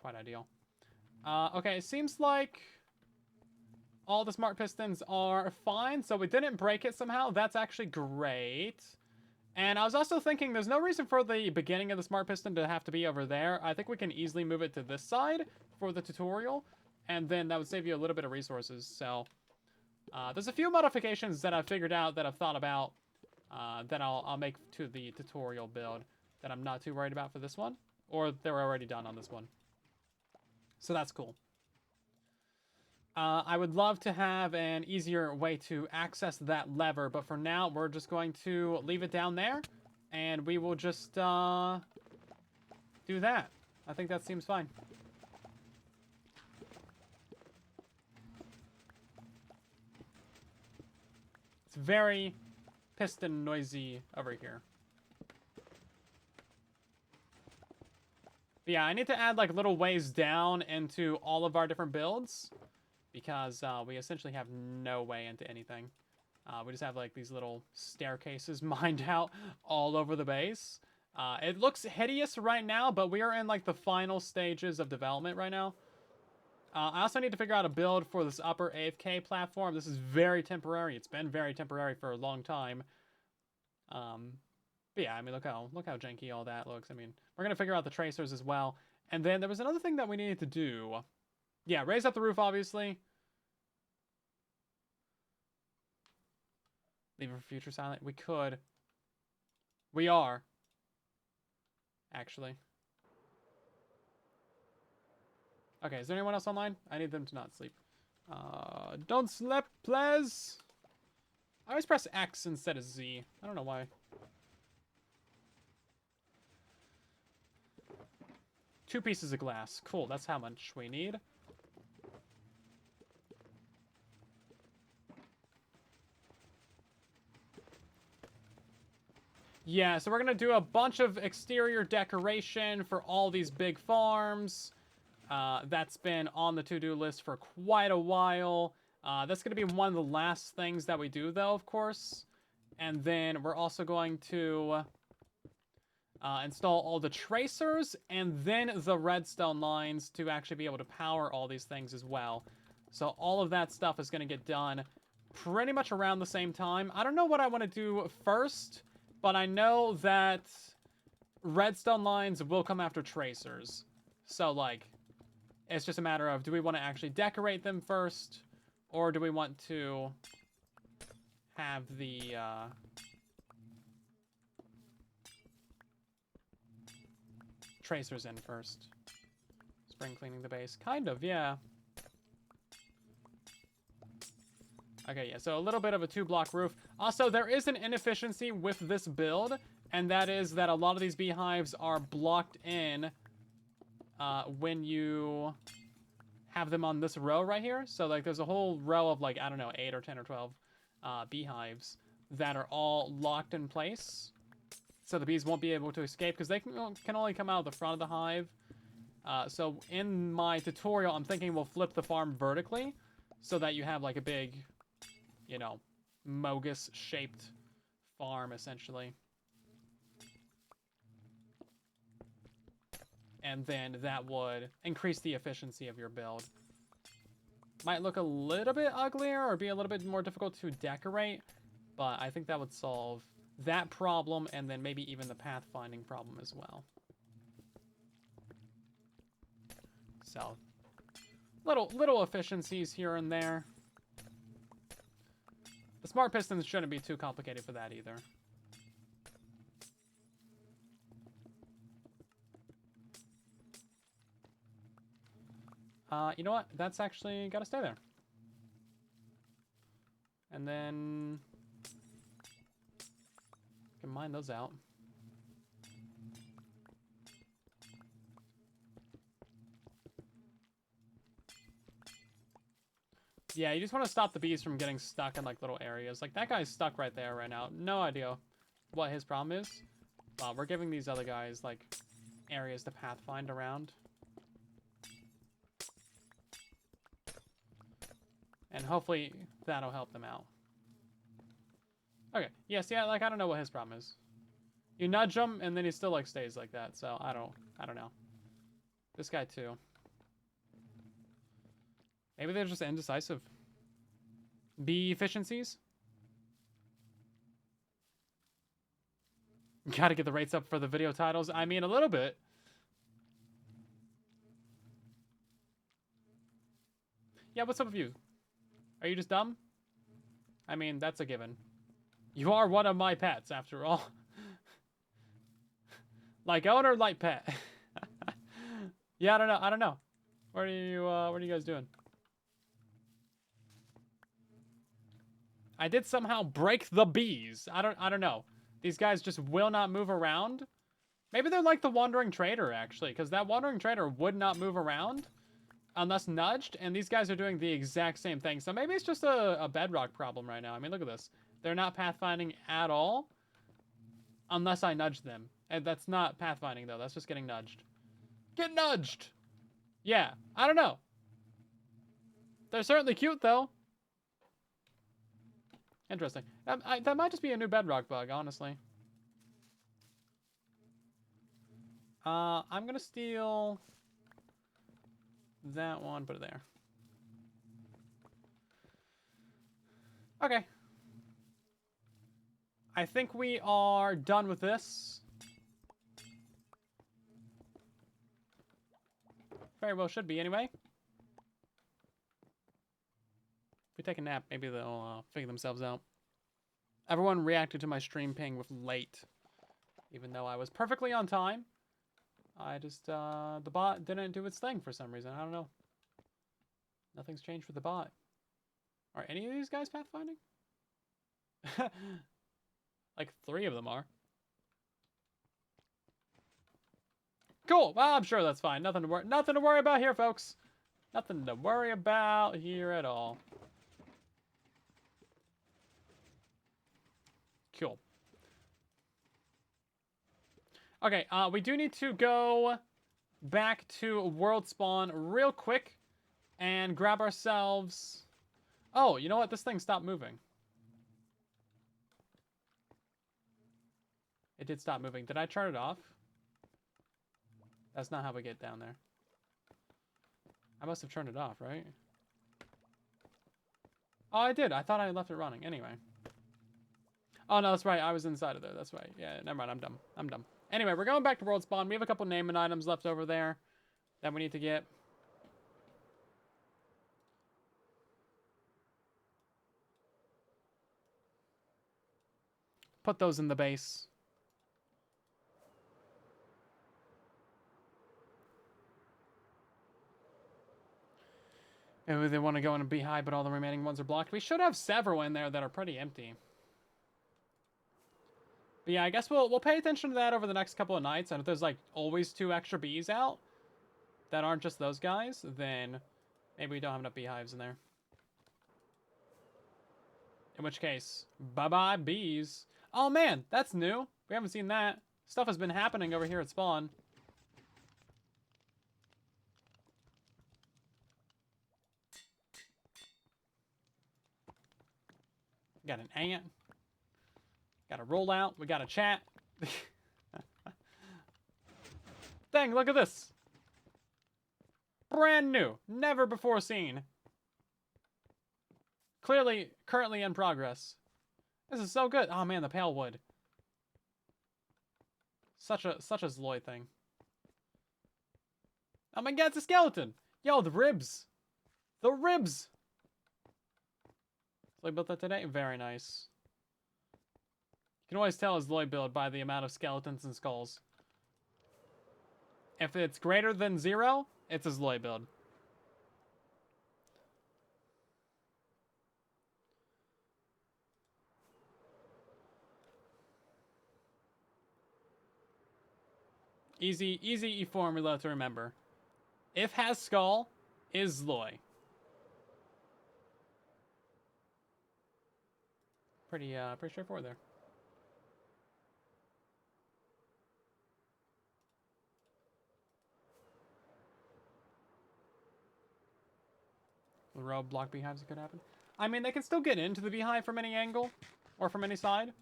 ideal. Okay, it seems like all the smart pistons are fine. So we didn't break it somehow. That's actually great. And I was also thinking there's no reason for the beginning of the smart piston to have to be over there. I think we can easily move it to this side for the tutorial. And then that would save you a little bit of resources. So there's a few modifications that I've figured out that I've thought about that I'll make to the tutorial build that I'm not too worried about for this one. Or they're already done on this one. So that's cool. I would love to have an easier way to access that lever, but for now, we're just going to leave it down there, and we will just do that. I think that seems fine. It's very piston noisy over here. But yeah, I need to add like little ways down into all of our different builds. Because we essentially have no way into anything. We just have like these little staircases mined out all over the base. It looks hideous right now, but we are in like the final stages of development right now. I also need to figure out a build for this upper AFK platform. This is very temporary. It's been very temporary for a long time. But yeah, I mean, look how janky all that looks. I mean, we're gonna figure out the tracers as well. And then there was another thing that we needed to do. Yeah, raise up the roof, obviously. Leave it for future silent. We could. We are. Actually. Okay, is there anyone else online? I need them to not sleep. Don't sleep, please. I always press X instead of Z. I don't know why. Two pieces of glass. Cool, that's how much we need. Yeah, so we're going to do a bunch of exterior decoration for all these big farms. That's been on the to-do list for quite a while. That's going to be one of the last things that we do, though, of course. And then we're also going to install all the tracers and then the redstone lines to actually be able to power all these things as well. So all of that stuff is going to get done pretty much around the same time. I don't know what I want to do first. But I know that redstone lines will come after tracers. So, like, it's just a matter of, do we want to actually decorate them first? Or do we want to have the, tracers in first? Spring cleaning the base. Kind of, yeah. Okay, yeah, so a little bit of a 2-block roof. Also, there is an inefficiency with this build, and that is that a lot of these beehives are blocked in when you have them on this row right here. So, like, there's a whole row of, like, I don't know, 8 or 10 or 12 beehives that are all locked in place. So the bees won't be able to escape because they can only come out of the front of the hive. So in my tutorial, I'm thinking we'll flip the farm vertically so that you have, like, a big, you know, Mogus-shaped farm, essentially. And then that would increase the efficiency of your build. Might look a little bit uglier or be a little bit more difficult to decorate, but I think that would solve that problem and then maybe even the pathfinding problem as well. So, little efficiencies here and there. The smart pistons shouldn't be too complicated for that either. You know what? That's actually got to stay there. And then... can mine those out. Yeah, you just want to stop the bees from getting stuck in, like, little areas. Like, that guy's stuck right there right now. No idea what his problem is. Well, we're giving these other guys, like, areas to pathfind around. And hopefully that'll help them out. Okay, yes, yeah, like, I don't know what his problem is. You nudge him, and then he still, like, stays like that, so I don't know. This guy, too. Maybe they're just indecisive. Bee efficiencies? Gotta get the rates up for the video titles. I mean, a little bit. Yeah, what's up with you? Are you just dumb? I mean, that's a given. You are one of my pets, after all. Like owner, like pet. Yeah, I don't know. What are you guys doing? I did somehow break the bees. I don't know. These guys just will not move around. Maybe they're like the wandering trader, actually, because that wandering trader would not move around unless nudged, and these guys are doing the exact same thing. So maybe it's just a bedrock problem right now. I mean, look at this. They're not pathfinding at all unless I nudge them. And that's not pathfinding, though. That's just getting nudged. Get nudged! Yeah, I don't know. They're certainly cute, though. Interesting. That might just be a new bedrock bug, honestly. I'm gonna steal that one, put it there. Okay. I think we are done with this. Very well should be, anyway. If we take a nap, maybe they'll figure themselves out. Everyone reacted to my stream ping with late. Even though I was perfectly on time. I just, the bot didn't do its thing for some reason. I don't know. Nothing's changed with the bot. Are any of these guys pathfinding? Like 3 of them are. Cool. Well, I'm sure that's fine. Nothing to worry about here, folks. Nothing to worry about here at all. Cool. Okay, we do need to go back to world spawn real quick and grab ourselves... Oh, you know what? This thing stopped moving. It did stop moving. Did I turn it off? That's not how we get down there. I must have turned it off, right? Oh, I did. I thought I left it running. Anyway. Oh, no, that's right. I was inside of there. That's right. Yeah, never mind. I'm dumb. I'm dumb. Anyway, we're going back to world spawn. We have a couple naming items left over there that we need to get. Put those in the base. Maybe they want to go in a beehive, but all the remaining ones are blocked. We should have several in there that are pretty empty. But yeah, I guess we'll pay attention to that over the next couple of nights. And if there's like always 2 extra bees out that aren't just those guys, then maybe we don't have enough beehives in there. In which case, bye-bye bees. Oh man, that's new. We haven't seen that. Stuff has been happening over here at spawn. Got an ant. Got a rollout. We got a chat. Dang, look at this. Brand new. Never before seen. Clearly, currently in progress. This is so good. Oh man, the pale wood. Such a Zloy thing. Oh my god, it's a skeleton. Yo, the ribs. The ribs. So I built that today. Very nice. You can always tell a Zloy build by the amount of skeletons and skulls. If it's greater than 0, it's a Zloy build. Easy formula to remember. If has skull, is Loy. Pretty straightforward there. The row of block beehives could happen. I mean, they can still get into the beehive from any angle or from any side.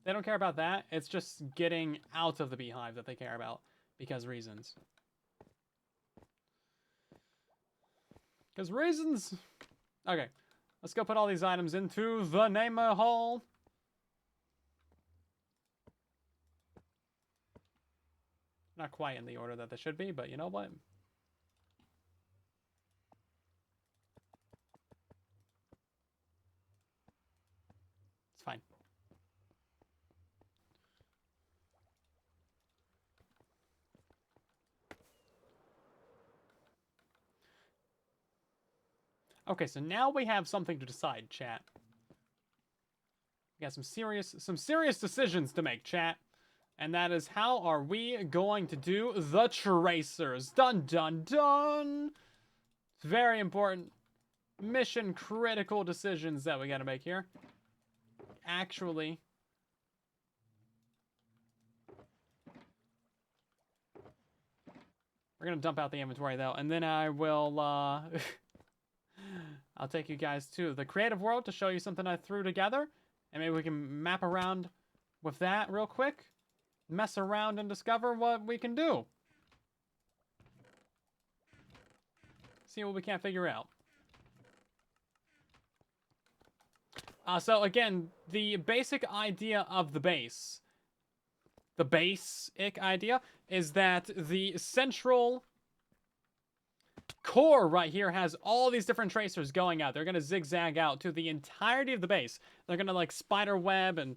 They don't care about that. It's just getting out of the beehive that they care about because reasons. Because reasons. Okay, let's go put all these items into the Namer Hall. Not quite in the order that they should be, but you know what? It's fine. Okay, so now we have something to decide, chat. We got some serious decisions to make, chat. And that is, how are we going to do the tracers? Dun dun dun! Very important, mission critical decisions that we gotta make here. Actually, we're gonna dump out the inventory though, and then I will I'll take you guys to the creative world to show you something I threw together, and maybe we can map around with that real quick, mess around and discover what we can do. See what we can't figure out. So again, the basic idea of the base, the basic idea is that the central core right here has all these different tracers going out. They're going to zigzag out to the entirety of the base. They're going to like spider web and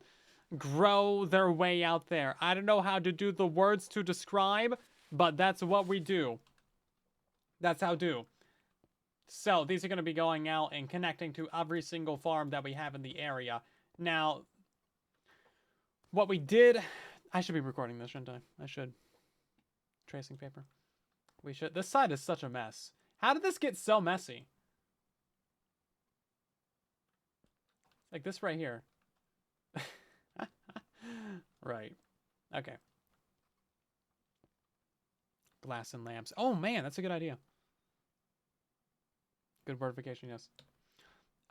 grow their way out there. I don't know how to do the words to describe, but that's what we do. That's how do. So these are going to be going out and connecting to every single farm that we have in the area. Now, what we did... I should be recording this, shouldn't I? I should. Tracing paper. We should. This side is such a mess. How did this get so messy? Like this right here. Right. Okay. Glass and lamps. Oh man, that's a good idea. Good wordification, yes.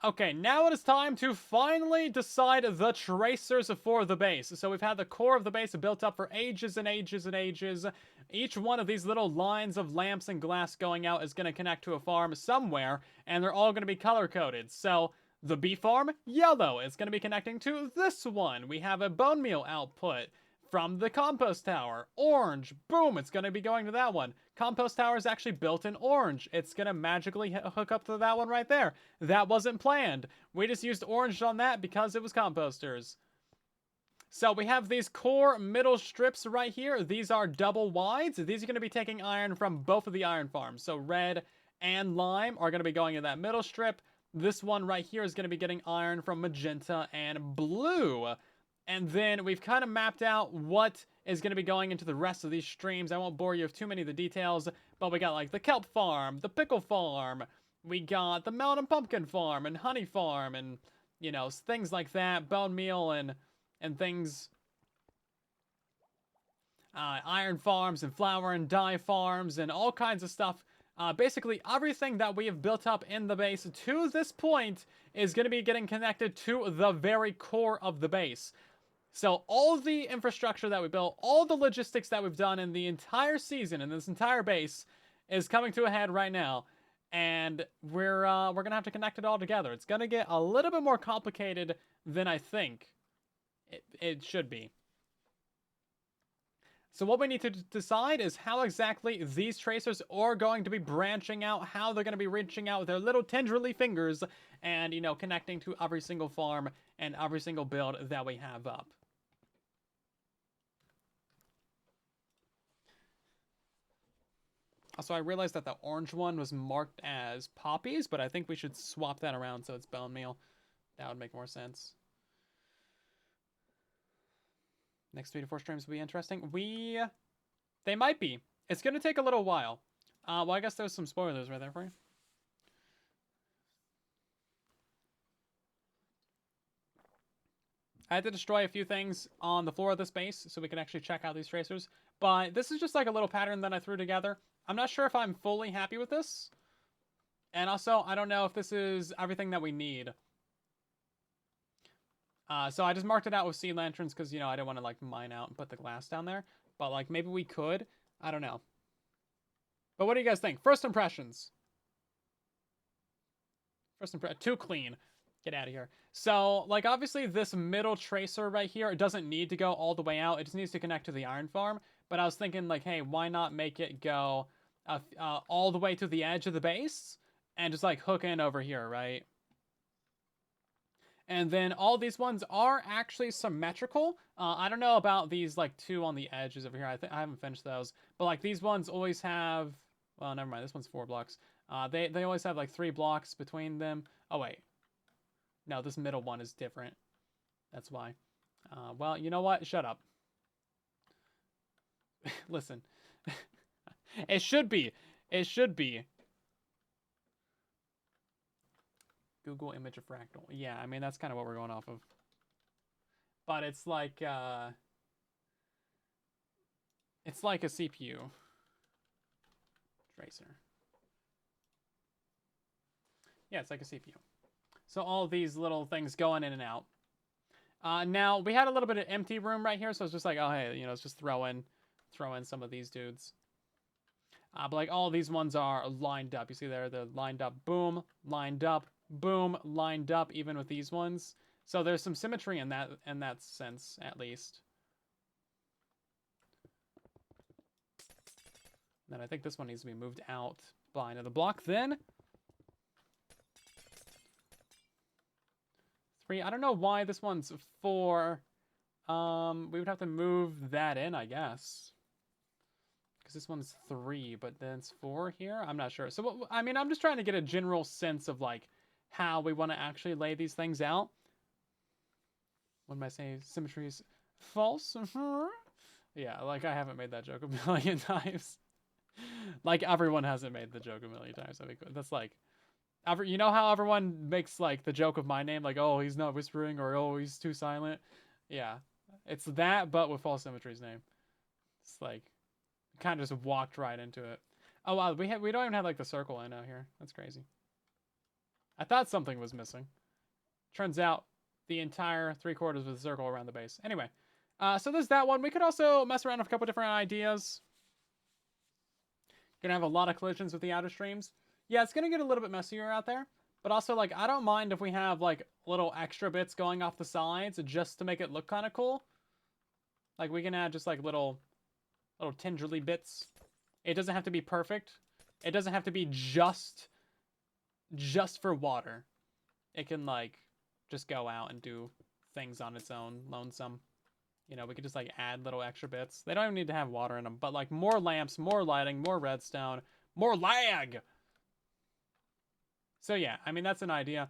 Okay, now it is time to finally decide the tracers for the base. So we've had the core of the base built up for ages and ages and ages. Each one of these little lines of lamps and glass going out is going to connect to a farm somewhere, and they're all going to be color-coded. So the bee farm, yellow, is going to be connecting to this one. We have a bone meal output from the compost tower. Orange, boom, it's going to be going to that one. Compost tower is actually built in orange. It's going to magically hook up to that one right there. That wasn't planned. We just used orange on that because it was composters. So we have these core middle strips right here. These are double wides. These are going to be taking iron from both of the iron farms. So red and lime are going to be going in that middle strip. This one right here is going to be getting iron from magenta and blue. And then we've kind of mapped out what is going to be going into the rest of these streams. I won't bore you with too many of the details, but we got like the kelp farm, the pickle farm, we got the melon and pumpkin farm and honey farm and, you know, things like that, bone meal and things, iron farms and flour and dye farms and all kinds of stuff. Basically, everything that we have built up in the base to this point is going to be getting connected to the very core of the base. So all the infrastructure that we built, all the logistics that we've done in the entire season, in this entire base, is coming to a head right now. And we're going to have to connect it all together. It's going to get a little bit more complicated than I think it should be. So what we need to decide is how exactly these tracers are going to be branching out, how they're going to be reaching out with their little tendrily fingers and, you know, connecting to every single farm and every single build that we have up. Also, I realized that the orange one was marked as poppies, but I think we should swap that around so it's bone meal. That would make more sense. Next 3 to 4 streams will be interesting. They might be. It's going to take a little while. Well, I guess there's some spoilers right there for you. I had to destroy a few things on the floor of this base so we can actually check out these tracers. But this is just like a little pattern that I threw together. I'm not sure if I'm fully happy with this. And also, I don't know if this is everything that we need. So I just marked it out with sea lanterns because, you know, I didn't want to, like, mine out and put the glass down there. But, like, maybe we could. I don't know. But what do you guys think? First impressions. Too clean. Get out of here. So, like, obviously this middle tracer right here, it doesn't need to go all the way out. It just needs to connect to the iron farm. But I was thinking, like, hey, why not make it go all the way to the edge of the base and just, like, hook in over here, right? And then all these ones are actually symmetrical. I don't know about these, like, 2 on the edges over here. I haven't finished those. But, like, these ones always have... Well, never mind. This one's 4 blocks. They always have, like, 3 blocks between them. Oh, wait. No, this middle one is different. That's why. Well, you know what? Shut up. Listen. It should be. It should be. Google image of fractal. Yeah, I mean, that's kind of what we're going off of. But it's like a CPU tracer. Yeah, it's like a CPU. So all these little things going in and out. Now, we had a little bit of empty room right here, so it's just like, oh, hey, you know, let's just throw in some of these dudes. But, like, all these ones are lined up. You see there, they're lined up, boom, lined up, boom, lined up, even with these ones. So there's some symmetry in that sense, at least. Then I think this one needs to be moved out by another block then. 3. I don't know why this one's 4. We would have to move that in, I guess. Because this one's 3, but then it's 4 here? I'm not sure. So, I mean, I'm just trying to get a general sense of, like, how we want to actually lay these things out. What am I saying? Symmetry is false? Yeah, like, I haven't made that joke a million times. Like, everyone hasn't made the joke a million times. I mean, that's like... You know how everyone makes, like, the joke of my name? Like, oh, he's not whispering, or oh, he's too silent? Yeah. It's that, but with false symmetry's name. It's like... Kind of just walked right into it. Oh, wow, we don't even have, like, the circle in out here. That's crazy. I thought something was missing. Turns out the entire 3/4 of the circle around the base. Anyway, so there's that one. We could also mess around with a couple different ideas. Gonna have a lot of collisions with the outer streams. Yeah, it's gonna get a little bit messier out there. But also, like, I don't mind if we have, like, little extra bits going off the sides just to make it look kind of cool. Like, we can add just, like, little tingerly bits. It doesn't have to be perfect. It doesn't have to be just for water. It can, like, just go out and do things on its own, lonesome. You know, we could just, like, add little extra bits. They don't even need to have water in them, but, like, more lamps, more lighting, more redstone, more lag! So, yeah, I mean, that's an idea.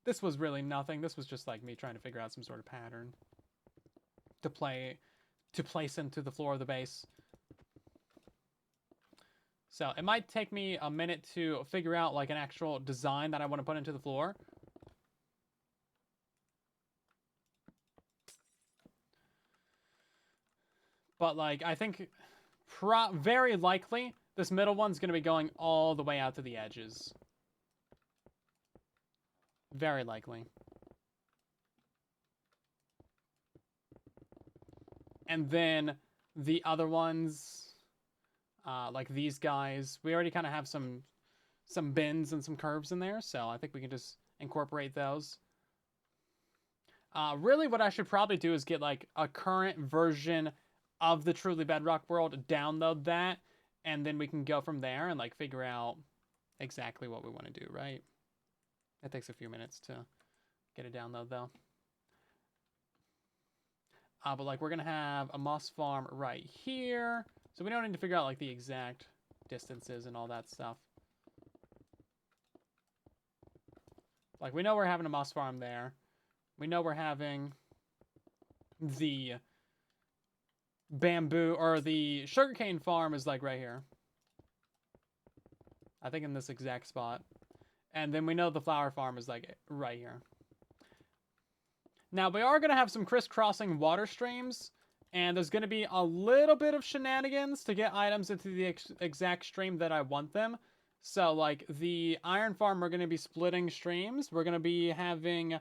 This was really nothing. This was just, like, me trying to figure out some sort of pattern to place into the floor of the base. So it might take me a minute to figure out, like, an actual design that I want to put into the floor. But, like, I think very likely this middle one's going to be going all the way out to the edges. Very likely. And then the other ones, like these guys, we already kind of have some bends and some curves in there, so I think we can just incorporate those. Really what I should probably do is get, like, a current version of the Truly Bedrock world, download that, and then we can go from there and, like, figure out exactly what we want to do, right? It takes a few minutes to get a download, though. But, like, we're going to have a moss farm right here. So we don't need to figure out, like, the exact distances and all that stuff. Like, we know we're having a moss farm there. We know we're having the bamboo or the sugarcane farm is like right here. I think in this exact spot. And then we know the flower farm is like right here. Now we are going to have some crisscrossing water streams. And there's going to be a little bit of shenanigans to get items into the exact stream that I want them. So like the iron farm, we're going to be splitting streams. We're going to be having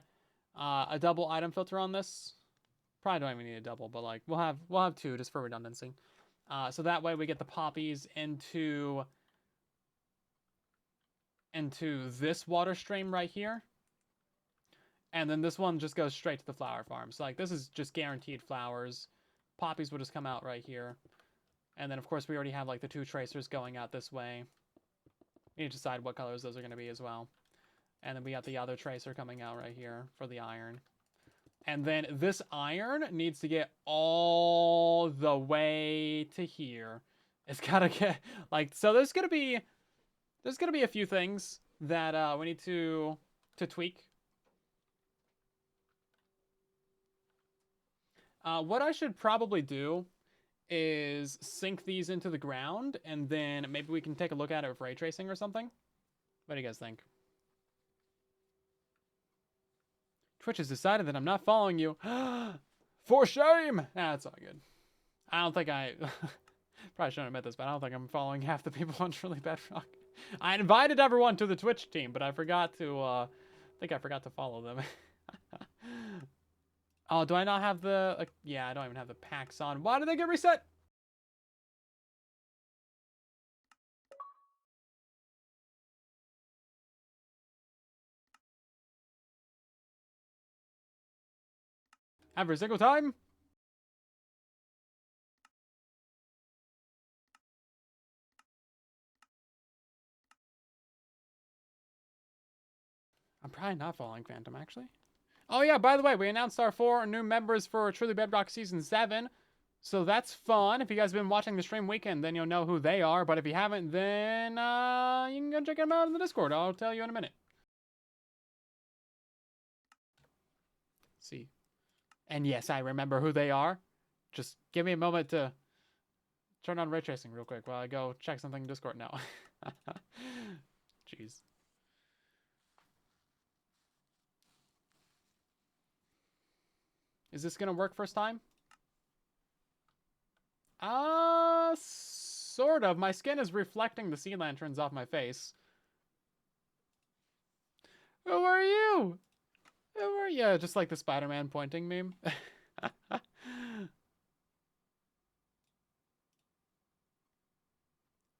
a double item filter on this. Probably don't even need a double, but like we'll have two just for redundancy. So that way we get the poppies into this water stream right here. And then this one just goes straight to the flower farm. So like this is just guaranteed flowers. Poppies will just come out right here. And then of course we already have like the two tracers going out this way. We need to decide what colors those are going to be as well. And then we got the other tracer coming out right here for the iron. And then this iron needs to get all the way to here. It's got to get like, so there's going to be a few things that we need to tweak. What I should probably do is sink these into the ground, and then maybe we can take a look at it with ray tracing or something. What do you guys think? Twitch has decided that I'm not following you. For shame! Nah, that's all good. I don't think I... probably shouldn't admit this, but I don't think I'm following half the people on Truly Bedrock. I invited everyone to the Twitch team, but I forgot to, I think I forgot to follow them. Oh, do I not have the... yeah, I don't even have the packs on. Why did they get reset? Every single time? I'm probably not following Phantom, actually. Oh yeah, by the way, we announced our 4 new members for Truly Bedrock Season 7. So that's fun. If you guys have been watching the stream weekend, then you'll know who they are. But if you haven't, then you can go check them out in the Discord. I'll tell you in a minute. Let's see. And yes, I remember who they are. Just give me a moment to turn on ray tracing real quick while I go check something in Discord now. Jeez. Is this gonna work first time? Sort of. My skin is reflecting the sea lanterns off my face. Who are you? Who are you? Just like the Spider-Man pointing meme.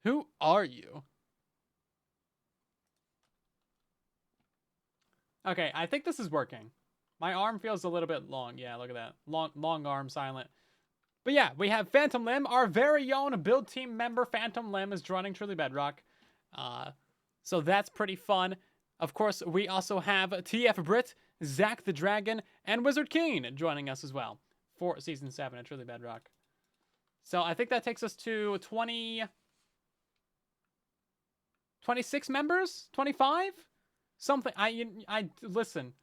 Who are you? Okay, I think this is working. My arm feels a little bit long. Yeah, look at that. Long arm, silent. But yeah, we have Phantom Limb. Our very own build team member, Phantom Limb, is joining Truly Bedrock. So that's pretty fun. Of course, we also have TF Brit, Zach the Dragon, and Wizard Keen joining us as well for Season 7 at Truly Bedrock. So I think that takes us to 26 members? 25? Something. I listen.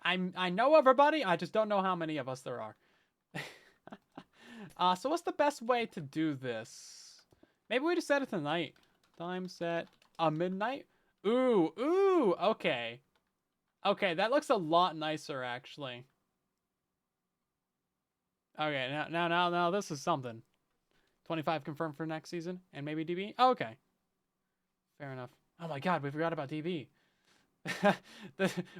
I know everybody. I just don't know how many of us there are. So what's the best way to do this? Maybe we just set it to night. Time set midnight. Ooh. Okay. Okay, that looks a lot nicer actually. Okay, now this is something. 25 confirmed for next season, and maybe DB. Oh, okay. Fair enough. Oh my God, we forgot about DB.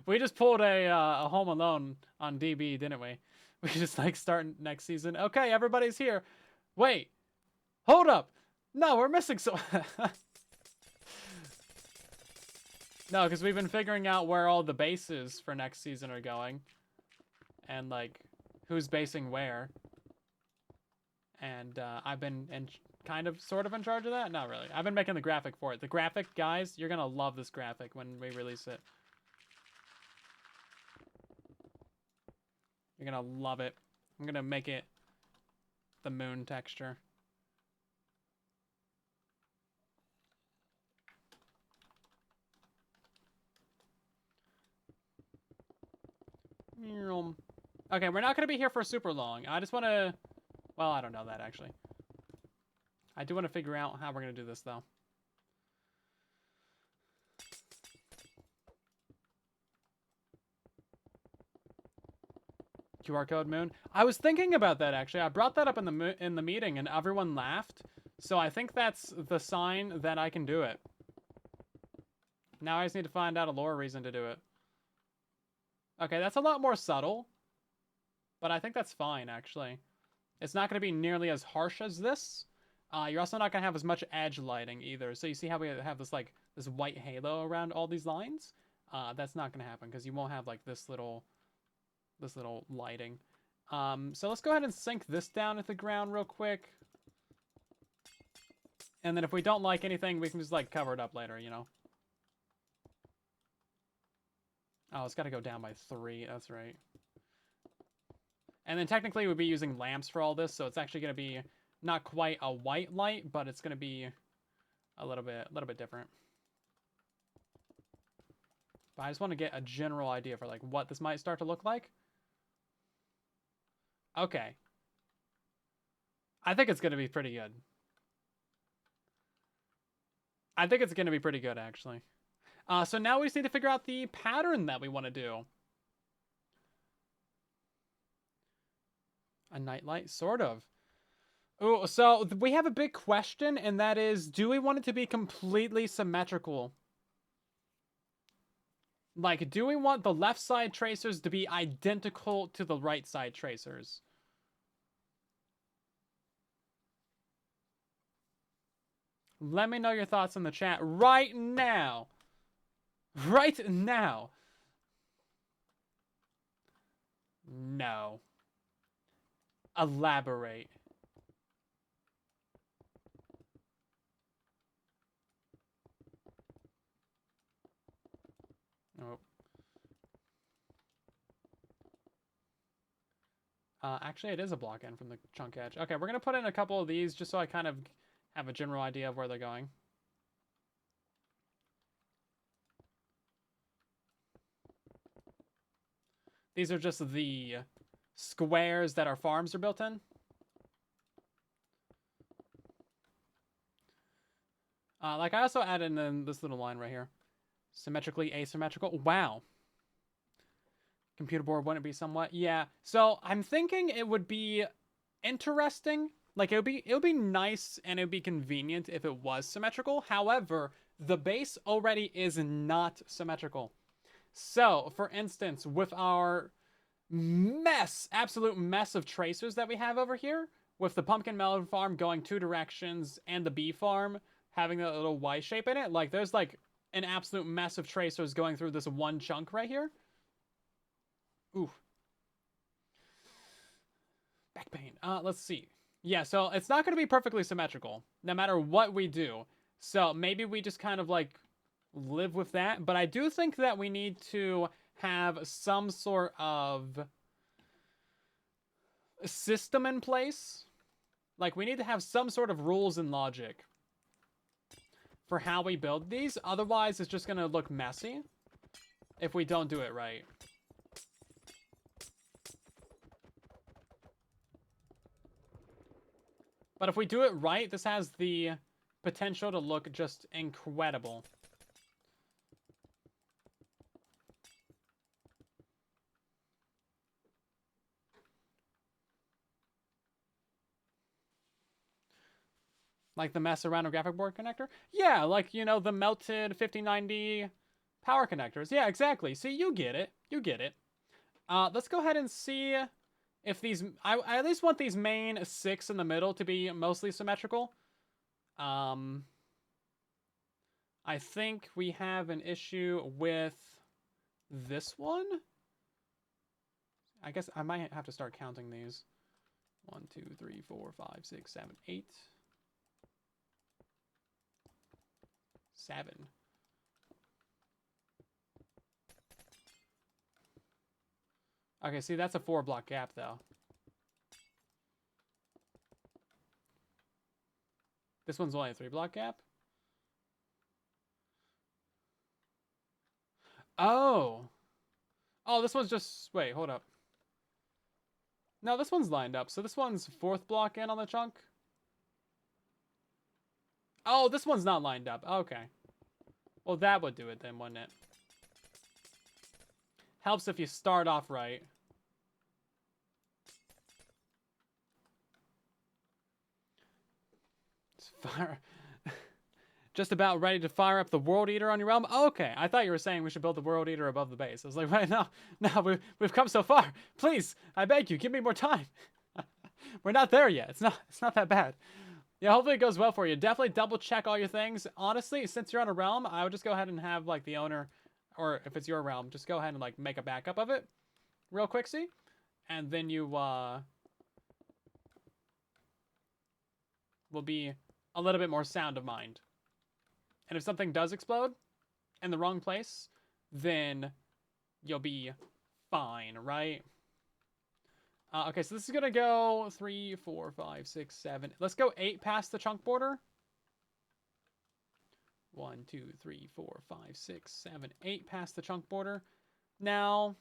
We just pulled a Home Alone on DB, didn't we? We just like start next season. Okay, everybody's here. Wait, hold up. No, we're missing so. No, because we've been figuring out where all the bases for next season are going, and like who's basing where. And I've been sort of in charge of that. Not really. I've been making the graphic for it. The graphic, guys, you're gonna love this graphic when we release it. You're gonna love it. I'm gonna make it the moon texture. Okay, we're not going to be here for super long. I just want to... Well, I don't know that, actually. I do want to figure out how we're going to do this, though. QR code moon. I was thinking about that, actually. I brought that up in the meeting, and everyone laughed. So I think that's the sign that I can do it. Now I just need to find out a lore reason to do it. Okay, that's a lot more subtle. But I think that's fine, actually. It's not going to be nearly as harsh as this. You're also not going to have as much edge lighting either. So you see how we have this, like, this white halo around all these lines? That's not going to happen because you won't have, like, this little lighting. So let's go ahead and sink this down at the ground real quick. And then if we don't like anything, we can just, like, cover it up later, you know? Oh, it's got to go down by 3. That's right. And then technically we'd be using lamps for all this, so it's actually going to be not quite a white light, but it's going to be a little bit different. But I just want to get a general idea for like what this might start to look like. Okay. I think it's going to be pretty good. I think it's going to be pretty good, actually. So now we just need to figure out the pattern that we want to do. A nightlight? Sort of. Oh, so we have a big question, and that is, do we want it to be completely symmetrical? Like, do we want the left side tracers to be identical to the right side tracers? Let me know your thoughts in the chat right now. Right now. No. Elaborate. Oh. Actually, it is a block end from the chunk edge. Okay, we're going to put in a couple of these just so I kind of have a general idea of where they're going. These are just the squares that our farms are built in. Like, I also added in this little line right here. Symmetrically asymmetrical. Wow. Computer board wouldn't be somewhat. Yeah. So I'm thinking it would be interesting. Like, it would be nice and it would be convenient if it was symmetrical. However, the base already is not symmetrical. So, for instance, with our absolute mess of tracers that we have over here, with the pumpkin melon farm going 2 directions and the bee farm having a little Y shape in it, like, there's like an absolute mess of tracers going through this one chunk right here. Ooh. Back pain. Let's see. Yeah, so it's not going to be perfectly symmetrical, no matter what we do. So maybe we just kind of, like, live with that. But I do think that we need to have some sort of system in place. Like, we need to have some sort of rules and logic for how we build these. Otherwise, it's just going to look messy if we don't do it right. But if we do it right, this has the potential to look just incredible. Like the mess around a graphic board connector? Yeah, like, you know, the melted 5090 power connectors. Yeah, exactly. See, you get it. You get it. Let's go ahead and see if these... I at least want these main 6 in the middle to be mostly symmetrical. I think we have an issue with this one. I guess I might have to start counting these. 1, 2, 3, 4, 5, 6, 7, 8. 7. Okay, see, that's a 4-block gap, though. This one's only a 3-block gap? Oh. Oh, this one's just... Wait, hold up. No, this one's lined up. So this one's 4th block in on the chunk. Oh, this one's not lined up. Okay. Well, that would do it then, wouldn't it? Helps if you start off right. It's fire. Just about ready to fire up the World Eater on your realm? Oh, okay, I thought you were saying we should build the World Eater above the base. I was like, right now, we've come so far. Please, I beg you, give me more time. We're not there yet. It's not that bad. Yeah, hopefully it goes well for you. Definitely double check all your things. Honestly, since you're on a realm, I would just go ahead and have like the owner, or if it's your realm, just go ahead and like make a backup of it real quick, see? And then you will be a little bit more sound of mind. And if something does explode in the wrong place, then you'll be fine, right? Okay, so this is going to go 3, 4, 5, 6, 7. Let's go 8 past the chunk border. 1, 2, 3, 4, 5, 6, 7, 8 past the chunk border. Now,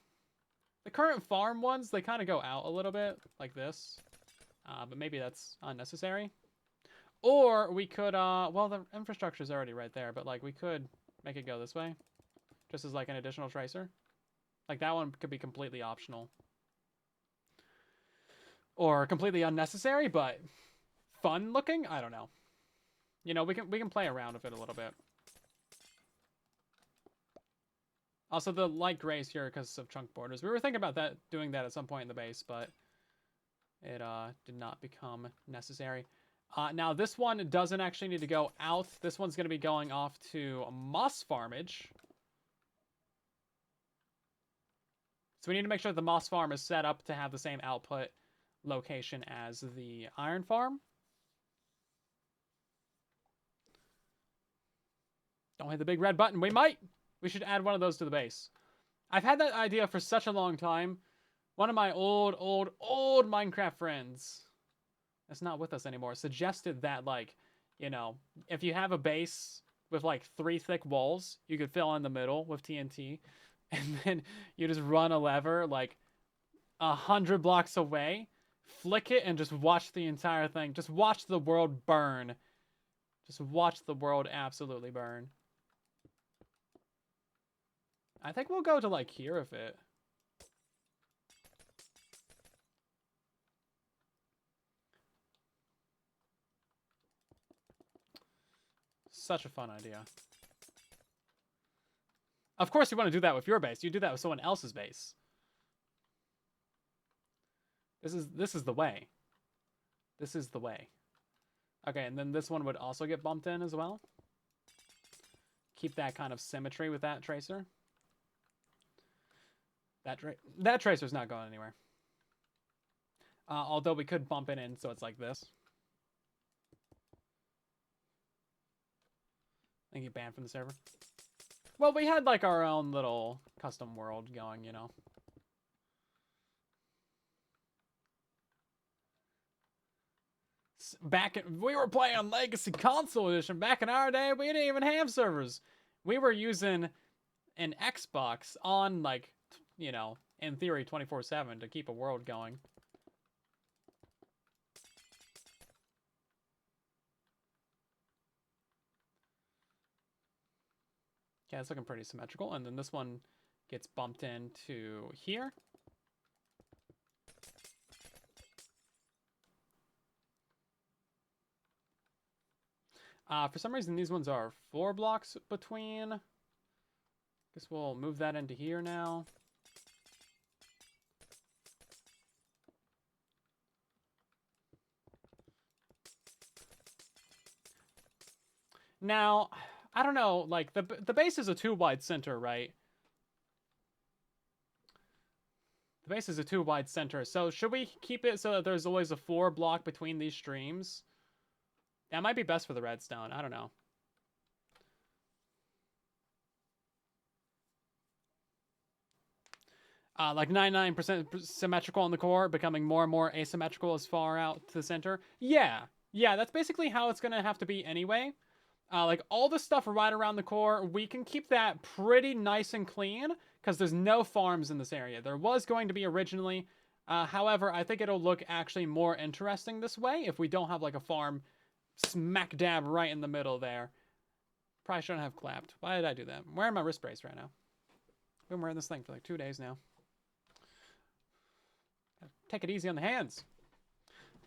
the current farm ones, they kind of go out a little bit, like this. But maybe that's unnecessary. Or we could, well, the infrastructure's already right there, but, like, we could make it go this way. Just as, like, an additional tracer. Like, that one could be completely optional. Or completely unnecessary, but fun looking? I don't know. You know, we can play around with it a little bit. Also, the light grays here because of chunk borders. We were thinking about doing that at some point in the base, but it did not become necessary. Now, this one doesn't actually need to go out. This one's going to be going off to moss farmage. So we need to make sure the moss farm is set up to have the same output location as the iron farm. Don't hit the big red button. We should add one of those to the base. I've had that idea for such a long time. One of my old Minecraft friends, that's not with us anymore, suggested that, like, you know, if you have a base with like 3 thick walls, you could fill in the middle with TNT, and then you just run a lever like 100 blocks away, flick it, and just watch the entire thing. Just watch the world burn. Just watch the world absolutely burn. I think we'll go to like here if it. Such a fun idea. Of course you want to do that with your base. You do that with someone else's base. This is the way. This is the way. Okay, and then this one would also get bumped in as well. Keep that kind of symmetry with that tracer. That tracer's not going anywhere. Although we could bump it in so it's like this. And get banned from the server. Well, we had like our own little custom world going, you know. We were playing on Legacy Console Edition. Back in our day, we didn't even have servers. We were using an Xbox on, like, you know, in theory, 24/7 to keep a world going. Yeah, it's looking pretty symmetrical. And then this one gets bumped into here. For some reason, these ones are 4 blocks between. Guess we'll move that into here now. Now, I don't know, like, the base is a 2 wide center, right? The base is a 2 wide center, so should we keep it so that there's always a 4 block between these streams? That might be best for the redstone, I don't know. Like 99% symmetrical in the core, becoming more and more asymmetrical as far out to the center. Yeah, that's basically how it's gonna have to be anyway. Like all the stuff right around the core, we can keep that pretty nice and clean because there's no farms in this area. There was going to be originally, However, I think it'll look actually more interesting this way if we don't have like a farm smack dab right in the middle there. Probably shouldn't have clapped. Why did I do that? I'm wearing my wrist brace right now. I've been wearing this thing for like 2 days now. Take it easy on the hands.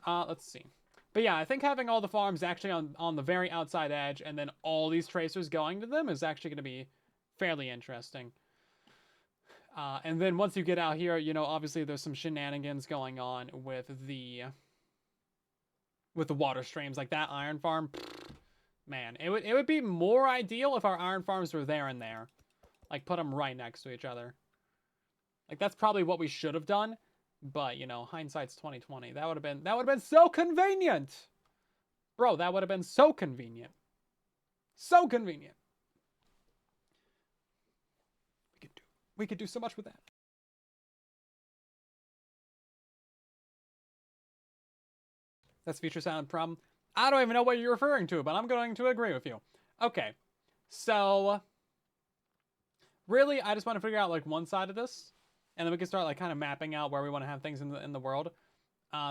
Let's see. But yeah, I think having all the farms actually on the very outside edge and then all these tracers going to them is actually going to be fairly interesting. And then once you get out here, you know, obviously there's some shenanigans going on with the water streams. Like that iron farm, man, it would be more ideal if our iron farms were there and there. Like put them right next to each other. Like that's probably what we should have done. But, you know, hindsight's 2020. That would have been so convenient. Bro, that would have been so convenient. So convenient. We could do so much with that. That's feature sound problem. I don't even know what you're referring to, but I'm going to agree with you. Okay. So really, I just want to figure out like one side of this. And then we can start like kind of mapping out where we want to have things in the world.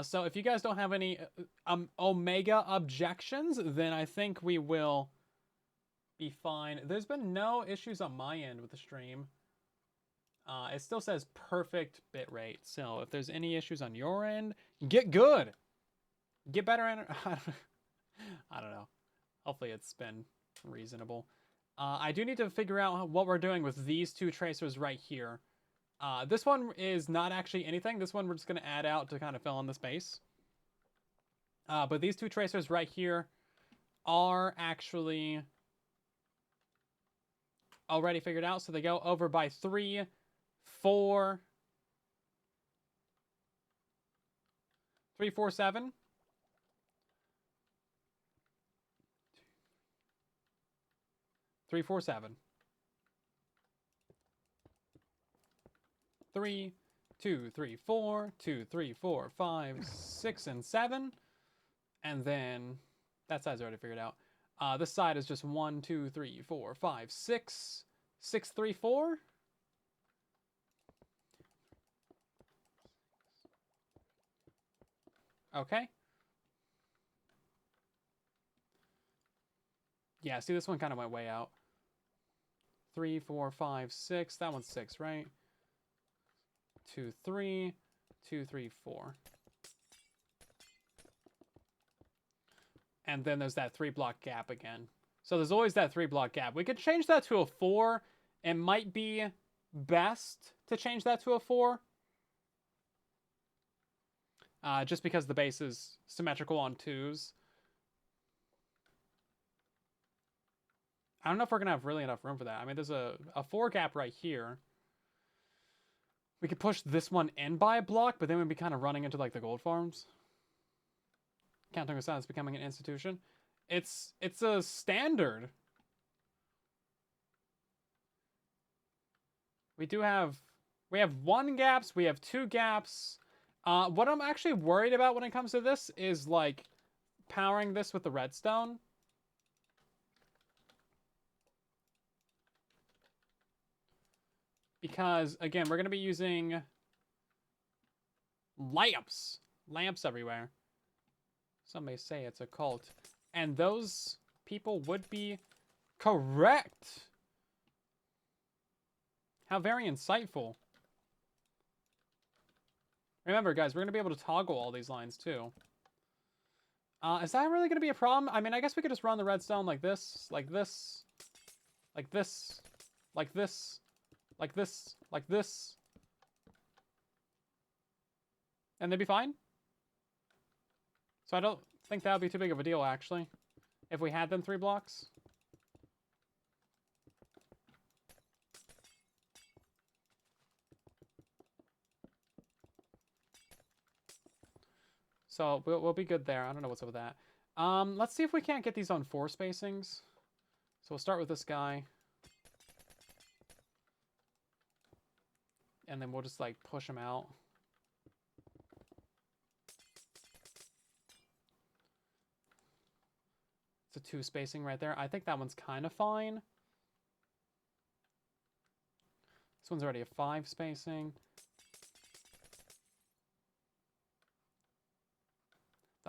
So if you guys don't have any Omega objections, then I think we will be fine. There's been no issues on my end with the stream. It still says perfect bitrate. So if there's any issues on your end, get good. Get better. I don't know. Hopefully it's been reasonable. I do need to figure out what we're doing with these two tracers right here. This one is not actually anything. This one we're just going to add out to kind of fill in the space. But these two tracers right here are actually already figured out. So they go over by 3, 4, 3, 4, 7. 3, 4, 7. 3, 2, 3, 4, 2, 3, 4, 5, 6, and 7. And then that side's already figured out. This side is just 1, 2, 3, 4, 5, 6, 6, 3, 4. Okay. Yeah, see, this one kind of went way out. 3, 4, 5, 6. That one's 6, right? 2, 3, 2, 3, 4. And then there's that 3-block gap again. So there's always that 3-block gap. We could change that to a 4. It might be best to change that to a 4. Just because the base is symmetrical on 2s. I don't know if we're going to have really enough room for that. I mean, there's a 4 gap right here. We could push this one in by a block, but then we'd be kind of running into like the gold farms. Counting us out is becoming an institution. It's a standard. We have 1 gaps, we have 2 gaps. What I'm actually worried about when it comes to this is like powering this with the redstone. Because, again, we're going to be using lamps. Lamps everywhere. Some may say it's a cult. And those people would be correct. How very insightful. Remember, guys, we're going to be able to toggle all these lines, too. Is that really going to be a problem? I mean, I guess we could just run the redstone like this, like this, like this, like this. Like this, like this. And they'd be fine. So I don't think that would be too big of a deal, actually. If we had them 3 blocks. So we'll be good there. I don't know what's up with that. Let's see if we can't get these on 4 spacings. So we'll start with this guy. And then we'll just like push them out. It's a 2 spacing right there. I think that one's kind of fine. This one's already a 5 spacing.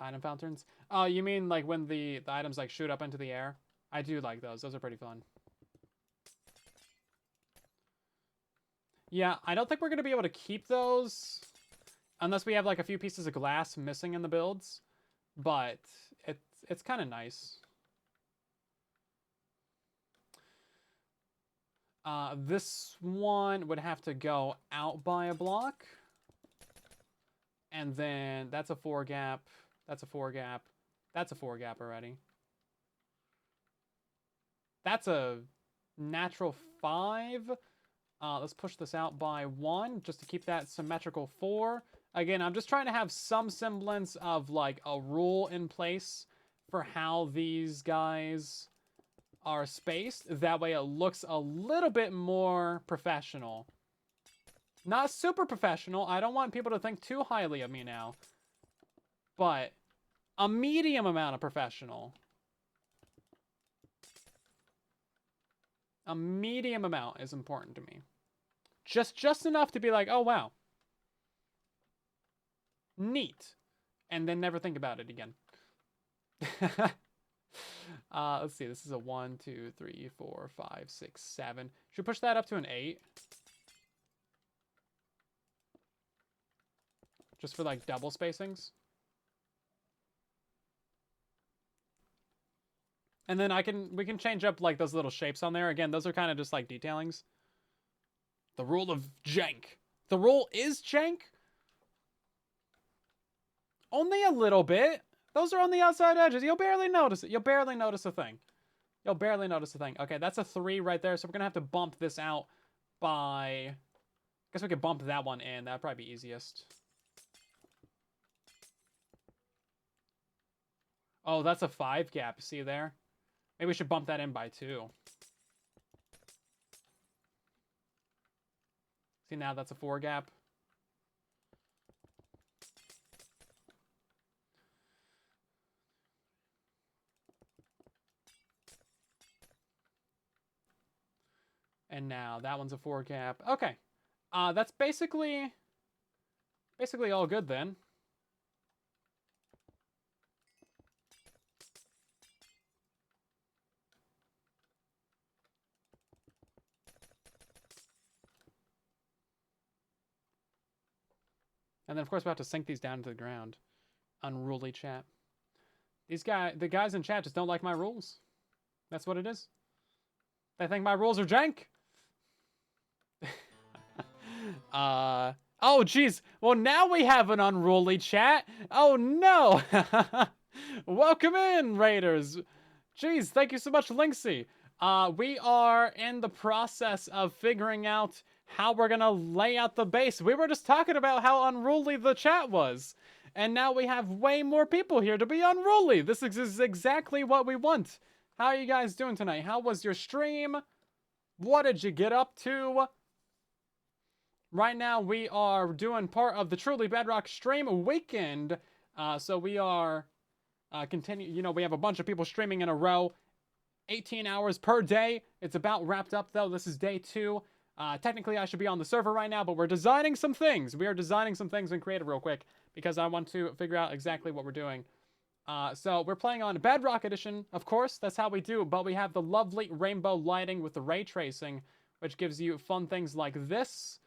The item fountains? Oh, you mean like when the items like shoot up into the air? I do like those. Those are pretty fun. Yeah, I don't think we're going to be able to keep those unless we have like a few pieces of glass missing in the builds. But it's kind of nice. This one would have to go out by a block. And then that's a 4 gap. That's a 4 gap. That's a 4 gap already. That's a natural 5. Let's push this out by 1 just to keep that symmetrical 4. Again, I'm just trying to have some semblance of like a rule in place for how these guys are spaced. That way it looks a little bit more professional. Not super professional. I don't want people to think too highly of me now. But a medium amount of professional. A medium amount is important to me. Just enough to be like, oh, wow. Neat. And then never think about it again. Let's see. This is a 1, 2, 3, 4, 5, 6, 7. Should we push that up to an 8? Just for like double spacings. And then we can change up like those little shapes on there. Again, those are kind of just like detailings. The rule of jank. The rule is jank? Only a little bit. Those are on the outside edges. You'll barely notice it. You'll barely notice a thing. You'll barely notice a thing. Okay, that's a 3 right there. So we're going to have to bump this out by... I guess we could bump that one in. That'd probably be easiest. Oh, that's a 5 gap. See there? Maybe we should bump that in by 2. See, now that's a 4 gap. And now that one's a 4 gap. Okay. That's basically all good then. And then, of course, we have to sink these down into the ground. Unruly chat. The guys in chat just don't like my rules. That's what it is. They think my rules are jank. Oh, geez. Well, now we have an unruly chat. Oh, no. Welcome in, Raiders. Jeez, thank you so much, Linksy. We are in the process of figuring out how we're gonna lay out the base. We were just talking about how unruly the chat was. And now we have way more people here to be unruly. This is exactly what we want. How are you guys doing tonight? How was your stream? What did you get up to? Right now, we are doing part of the Truly Bedrock stream weekend. So we are we have a bunch of people streaming in a row. 18 hours per day. It's about wrapped up, though. This is day 2. Technically, I should be on the server right now, but we're designing some things. We are designing some things in creative real quick because I want to figure out exactly what we're doing. So we're playing on Bedrock Edition, of course. That's how we do. But we have the lovely rainbow lighting with the ray tracing, which gives you fun things like this.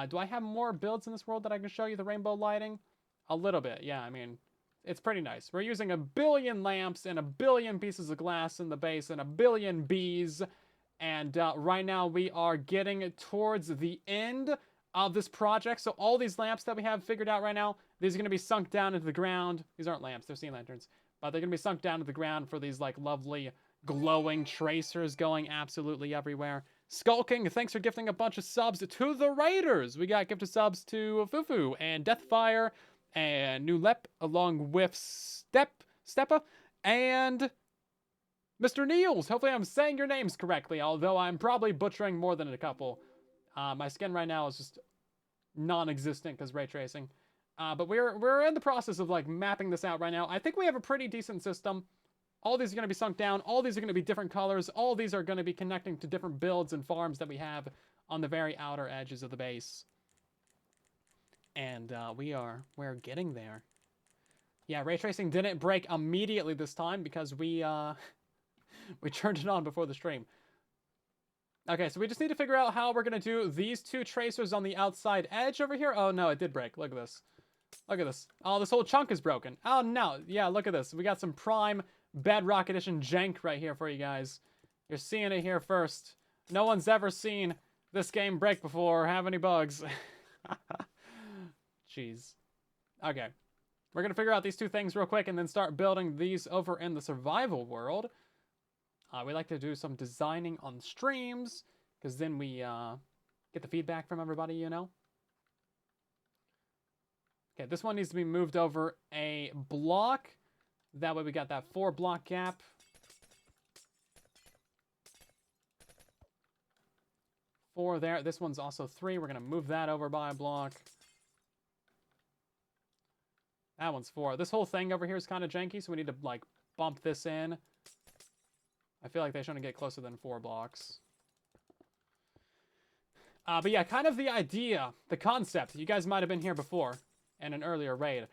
Do I have more builds in this world that I can show you the rainbow lighting? A little bit, yeah. I mean, it's pretty nice. We're using 1 billion lamps and 1 billion pieces of glass in the base and 1 billion bees. And right now we are getting towards the end of this project. So all these lamps that we have figured out right now, these are going to be sunk down into the ground. These aren't lamps, they're sea lanterns. But they're going to be sunk down to the ground for these like lovely glowing tracers going absolutely everywhere. Skulking, thanks for gifting a bunch of subs to the Raiders. We got gifted subs to Fufu and Deathfire and Nulep, along with Steppa, and Mr. Niels. Hopefully I'm saying your names correctly, although I'm probably butchering more than a couple. My skin right now is just non-existent because ray tracing. But we're in the process of like mapping this out right now. I think we have a pretty decent system. All these are going to be sunk down. All these are going to be different colors. All these are going to be connecting to different builds and farms that we have on the very outer edges of the base. And we're getting there. Yeah, ray tracing didn't break immediately this time because we we turned it on before the stream. Okay, so we just need to figure out how we're gonna do these two tracers on the outside edge over here. Oh no, it did break. Look at this. Look at this. Oh, this whole chunk is broken. Oh no. Yeah, look at this. We got some prime Bedrock Edition jank right here for you guys. You're seeing it here first. No one's ever seen this game break before or have any bugs. Jeez. Okay. We're going to figure out these two things real quick and then start building these over in the survival world. We like to do some designing on streams because then we get the feedback from everybody, you know. Okay, this one needs to be moved over a block. That way we got that 4-block gap. Four there. This one's also 3. We're going to move that over by a block. That one's 4. This whole thing over here is kind of janky, so we need to, like, bump this in. I feel like they shouldn't get closer than 4 blocks. But yeah, kind of the idea, the concept, you guys might have been here before in an earlier raid,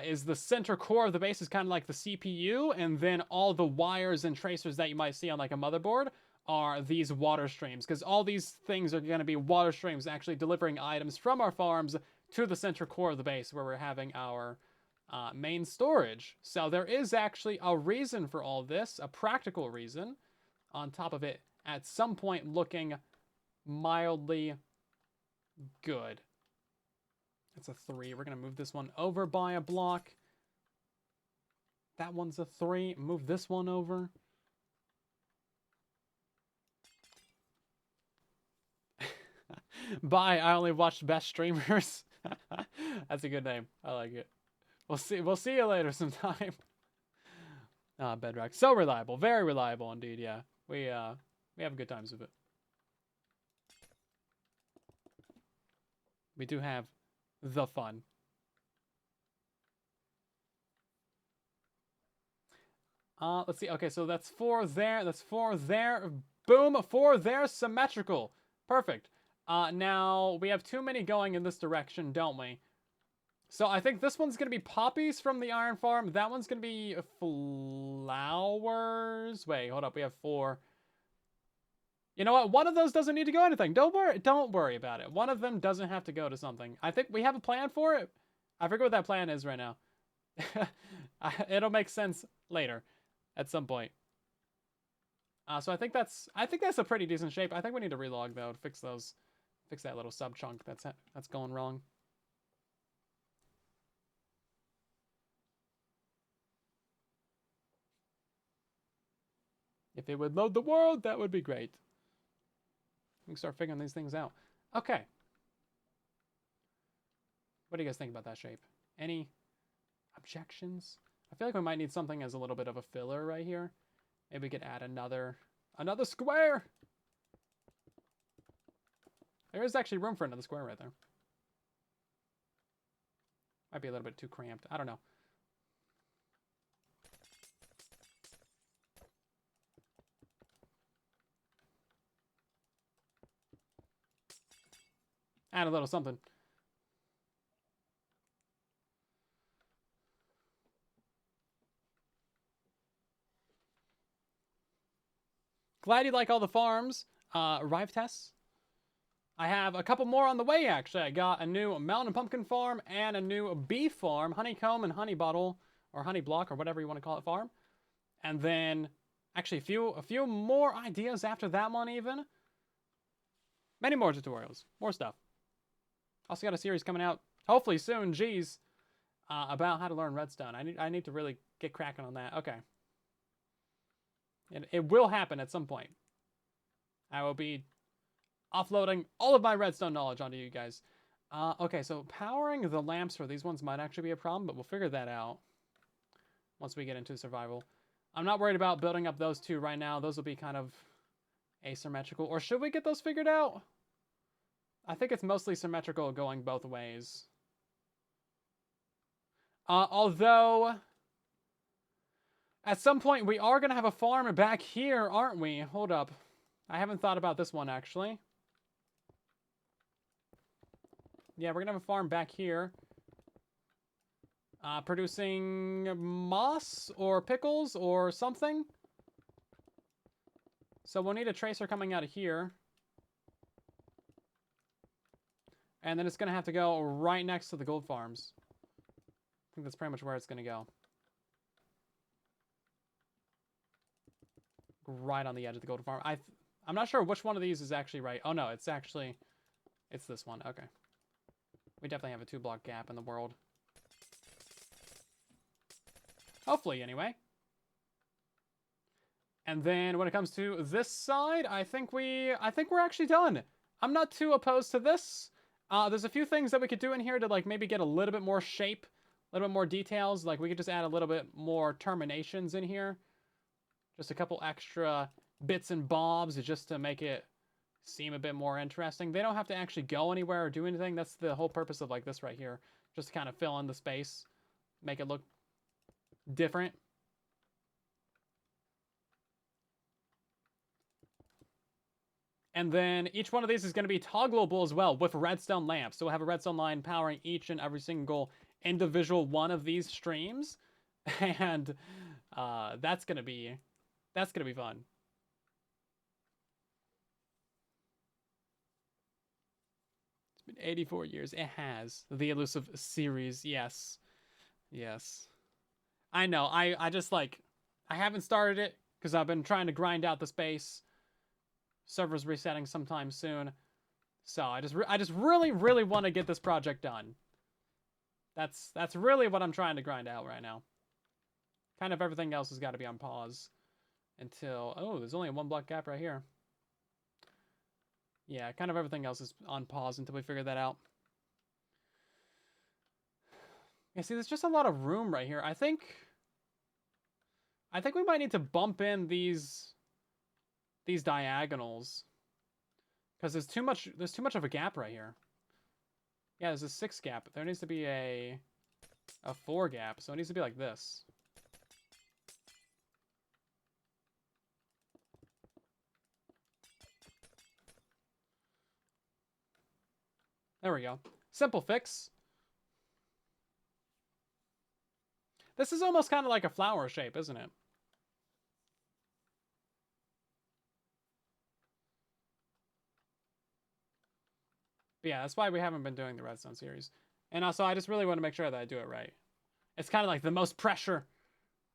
is the center core of the base is kind of like the CPU, and then all the wires and tracers that you might see on like a motherboard are these water streams, because all these things are going to be water streams actually delivering items from our farms to the center core of the base where we're having our main storage. So there is actually a reason for all this, a practical reason, on top of it at some point looking mildly good. That's a 3. We're going to move this one over by a block. That one's a 3. Move this one over. Bye, I only watched best streamers. That's a good name. I like it. We'll see you later sometime. Bedrock. So reliable. Very reliable indeed, yeah. We have good times with it. We do have the fun. Let's see. Okay, so that's 4 there. That's 4 there. Boom. 4 there. Symmetrical. Perfect. Now, we have too many going in this direction, don't we? So I think this one's going to be poppies from the iron farm. That one's going to be flowers. Wait, hold up. We have 4. You know what? One of those doesn't need to go anything. Don't worry about it. One of them doesn't have to go to something. I think we have a plan for it. I forget what that plan is right now. It'll make sense later at some point. So I think that's a pretty decent shape. I think we need to relog though to fix that little sub chunk that's going wrong. If it would load the world, that would be great. We can start figuring these things out. Okay. What do you guys think about that shape? Any objections? I feel like we might need something as a little bit of a filler right here. Maybe we could add another square. There is actually room for another square right there. Might be a little bit too cramped. I don't know. Add a little something. Glad you like all the farms. Arrive tests. I have a couple more on the way, actually. I got a new mountain pumpkin farm and a new bee farm, honeycomb and honey bottle, or honey block, or whatever you want to call it, farm. And then, actually, a few more ideas after that one, even. Many more tutorials. More stuff. Also got a series coming out, hopefully soon, geez, about how to learn redstone. I need to really get cracking on that. Okay. It will happen at some point. I will be offloading all of my redstone knowledge onto you guys. Okay, so powering the lamps for these ones might actually be a problem, but we'll figure that out once we get into survival. I'm not worried about building up those two right now. Those will be kind of asymmetrical. Or should we get those figured out? I think it's mostly symmetrical going both ways. Although, at some point, we are going to have a farm back here, aren't we? Hold up. I haven't thought about this one, actually. Yeah, we're going to have a farm back here. producing moss or pickles or something. So we'll need a tracer coming out of here. And then it's going to have to go right next to the gold farms. I think that's pretty much where it's going to go. Right on the edge of the gold farm. I'm not sure which one of these is actually right. Oh, no, it's this one. Okay. We definitely have a 2-block gap in the world. Hopefully, anyway. And then when it comes to this side, I think we're actually done. I'm not too opposed to this. There's a few things that we could do in here to like maybe get a little bit more shape, a little bit more details. Like we could just add a little bit more terminations in here. Just a couple extra bits and bobs just to make it seem a bit more interesting. They don't have to actually go anywhere or do anything. That's the whole purpose of like this right here. Just to kind of fill in the space, make it look different. And then each one of these is going to be toggleable as well with redstone lamps. So we'll have a redstone line powering each and every single individual one of these streams. And that's going to be fun. It's been 84 years. It has. The elusive series. Yes. Yes. I know. I just like, I haven't started it because I've been trying to grind out the space. Server's resetting sometime soon. So I just really want to get this project done. That's really what I'm trying to grind out right now. Kind of everything else has got to be on pause until... Oh, there's only a 1-block gap right here. Yeah, kind of everything else is on pause until we figure that out. Yeah, see, there's just a lot of room right here. I think we might need to bump in these diagonals. Because there's too much of a gap right here. Yeah, there's a 6 gap. There needs to be a 4 gap, so it needs to be like this. There we go. Simple fix. This is almost kind of like a flower shape, isn't it? But yeah, that's why we haven't been doing the redstone series. And also, I just really want to make sure that I do it right. It's kind of like the most pressure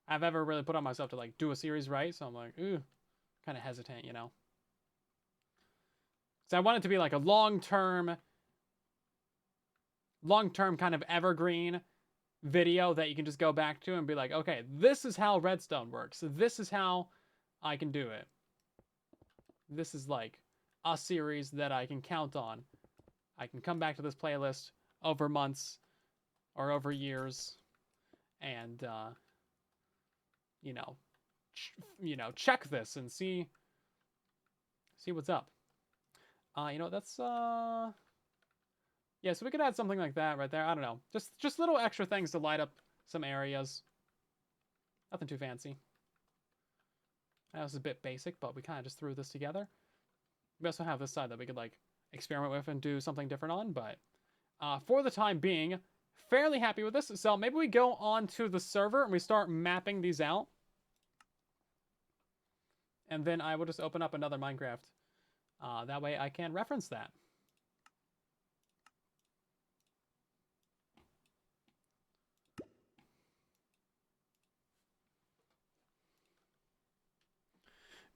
I've ever really put on myself to like do a series right. So I'm like, ooh, kind of hesitant, you know. So I want it to be like a long-term kind of evergreen video that you can just go back to and be like, okay, this is how redstone works. This is how I can do it. This is like a series that I can count on. I can come back to this playlist over months or over years and, you know, check this and see what's up. You know, that's, yeah, so we could add something like that right there. I don't know. Just little extra things to light up some areas. Nothing too fancy. That was a bit basic, but we kind of just threw this together. We also have this side that we could, like, experiment with and do something different on, but for the time being, fairly happy with this. So maybe we go on to the server and we start mapping these out. And then I will just open up another Minecraft. That way I can reference that.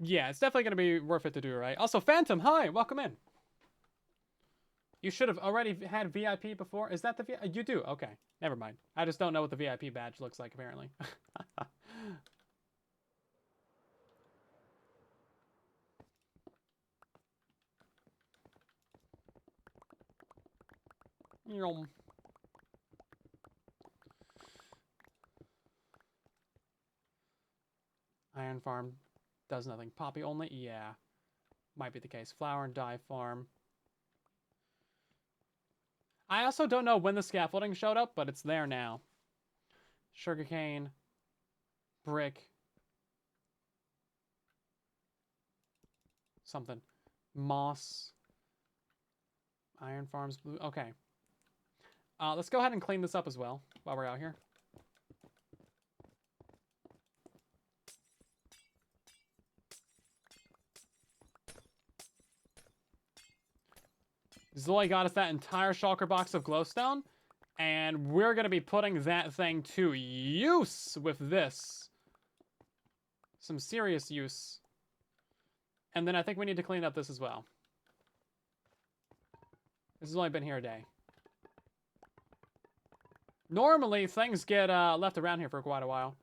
Yeah, it's definitely going to be worth it to do, right? Also, Phantom, hi, welcome in. You should have already had VIP before. Is that the VIP? You do? Okay, never mind. I just don't know what the VIP badge looks like, apparently. Iron farm does nothing. Poppy only? Yeah. Might be the case. Flower and dye farm. I also don't know when the scaffolding showed up, but it's there now. Sugarcane. Brick. Something. Moss. Iron farms. Blue. Okay. Let's go ahead and clean this up as well while we're out here. Zoe got us that entire shulker box of glowstone, and we're gonna be putting that thing to use with this. Some serious use. And then I think we need to clean up this as well. This has only been here a day. Normally, things get left around here for quite a while.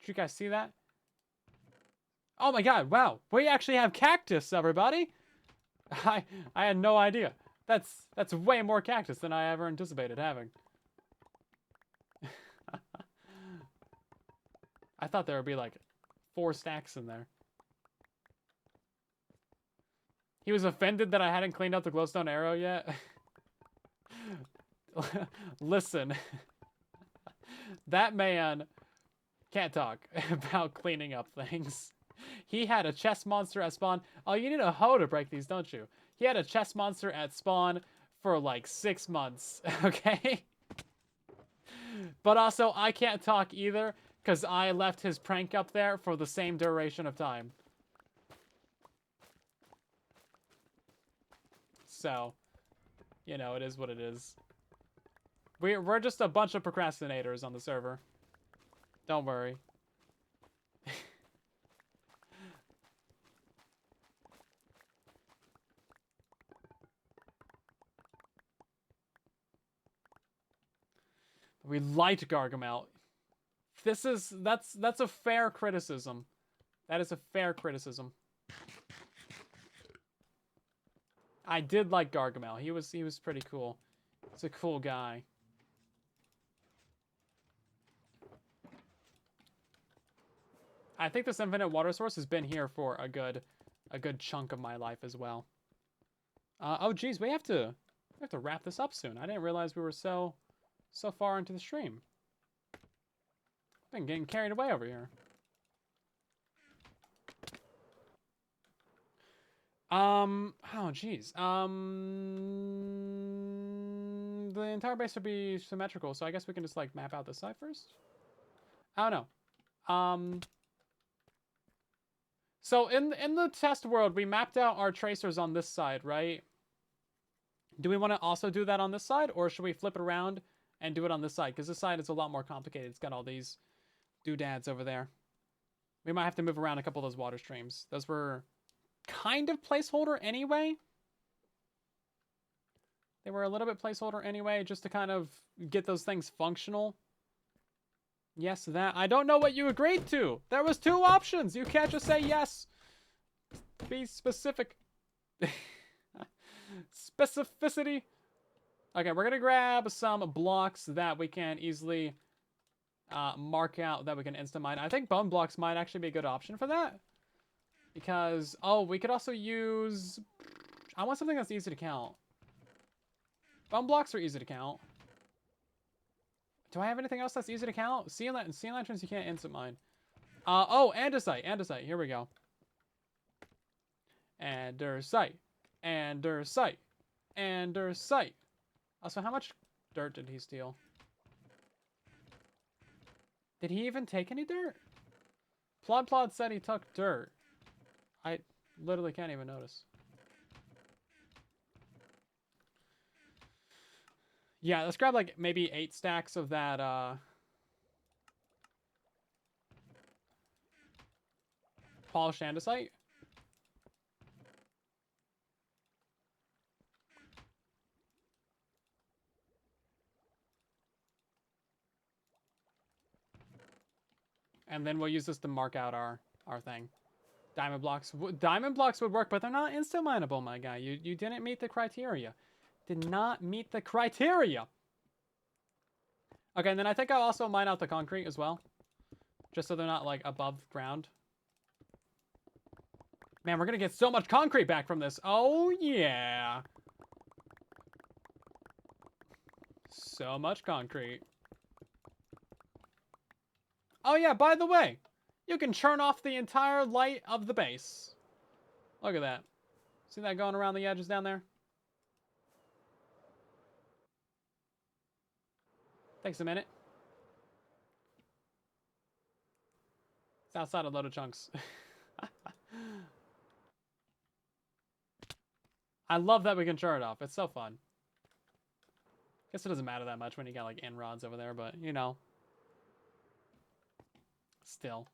Did you guys see that? Oh my god, wow. We actually have cactus, everybody. I had no idea. That's way more cactus than I ever anticipated having. I thought there would be like 4 stacks in there. He was offended that I hadn't cleaned up the glowstone arrow yet. Listen. That man can't talk about cleaning up things. He had a chest monster at spawn. Oh, you need a hoe to break these, don't you? He had a chest monster at spawn for like 6 months, okay? But also, I can't talk either, because I left his prank up there for the same duration of time. So, you know, it is what it is. We're just a bunch of procrastinators on the server. Don't worry. We liked Gargamel. That's a fair criticism. That is a fair criticism. I did like Gargamel. He was pretty cool. He's a cool guy. I think this infinite water source has been here for a good chunk of my life as well. Oh geez, we have to wrap this up soon. I didn't realize we were so far into the stream. I've been getting carried away over here. Oh geez. The entire base would be symmetrical, so I guess we can just like map out this side first. I don't know. So in the test world, we mapped out our tracers on this side, right? Do we want to also do that on this side, or should we flip it around and do it on this side? Because this side is a lot more complicated. It's got all these doodads over there. We might have to move around a couple of those water streams. Those were kind of placeholder anyway. They were a little bit placeholder anyway, just to kind of get those things functional. Yes, that. I don't know what you agreed to. There was 2 options. You can't just say yes. Be specific. Specificity. Okay, we're going to grab some blocks that we can easily mark out that we can insta-mine. I think bone blocks might actually be a good option for that. Because, oh, we could also use... I want something that's easy to count. Bone blocks are easy to count. Do I have anything else that's easy to count? Sea lanterns you can't instant mine. Oh, andesite. Andesite. Here we go. Andesite. Andesite. Andesite. Also, how much dirt did he steal? Did he even take any dirt? Plod said he took dirt. I literally can't even notice. Yeah, let's grab like maybe 8 stacks of that polished andesite. And then we'll use this to mark out our thing. Diamond blocks would work, but they're not instant mineable, my guy. You didn't meet the criteria. Did not meet the criteria. Okay, and then I think I'll also mine out the concrete as well. Just so they're not, like, above ground. Man, we're gonna get so much concrete back from this. Oh, yeah. So much concrete. Oh, yeah, by the way, you can turn off the entire light of the base. Look at that. See that going around the edges down there? Takes a minute. It's outside a load of chunks. I love that we can turn it off. It's so fun. Guess it doesn't matter that much when you got like rods over there, but you know. Still.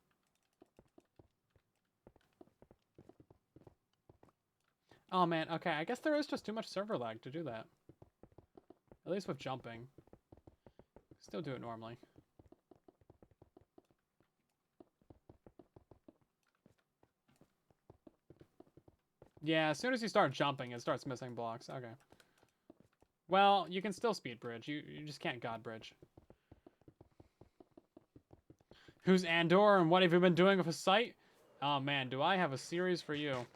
Oh man, okay, I guess there is just too much server lag to do that. At least with jumping. Still do it normally. Yeah, as soon as you start jumping, it starts missing blocks. Okay. Well, you can still speed bridge. You just can't god bridge. Who's Andor and what have you been doing with his site? Oh man, do I have a series for you.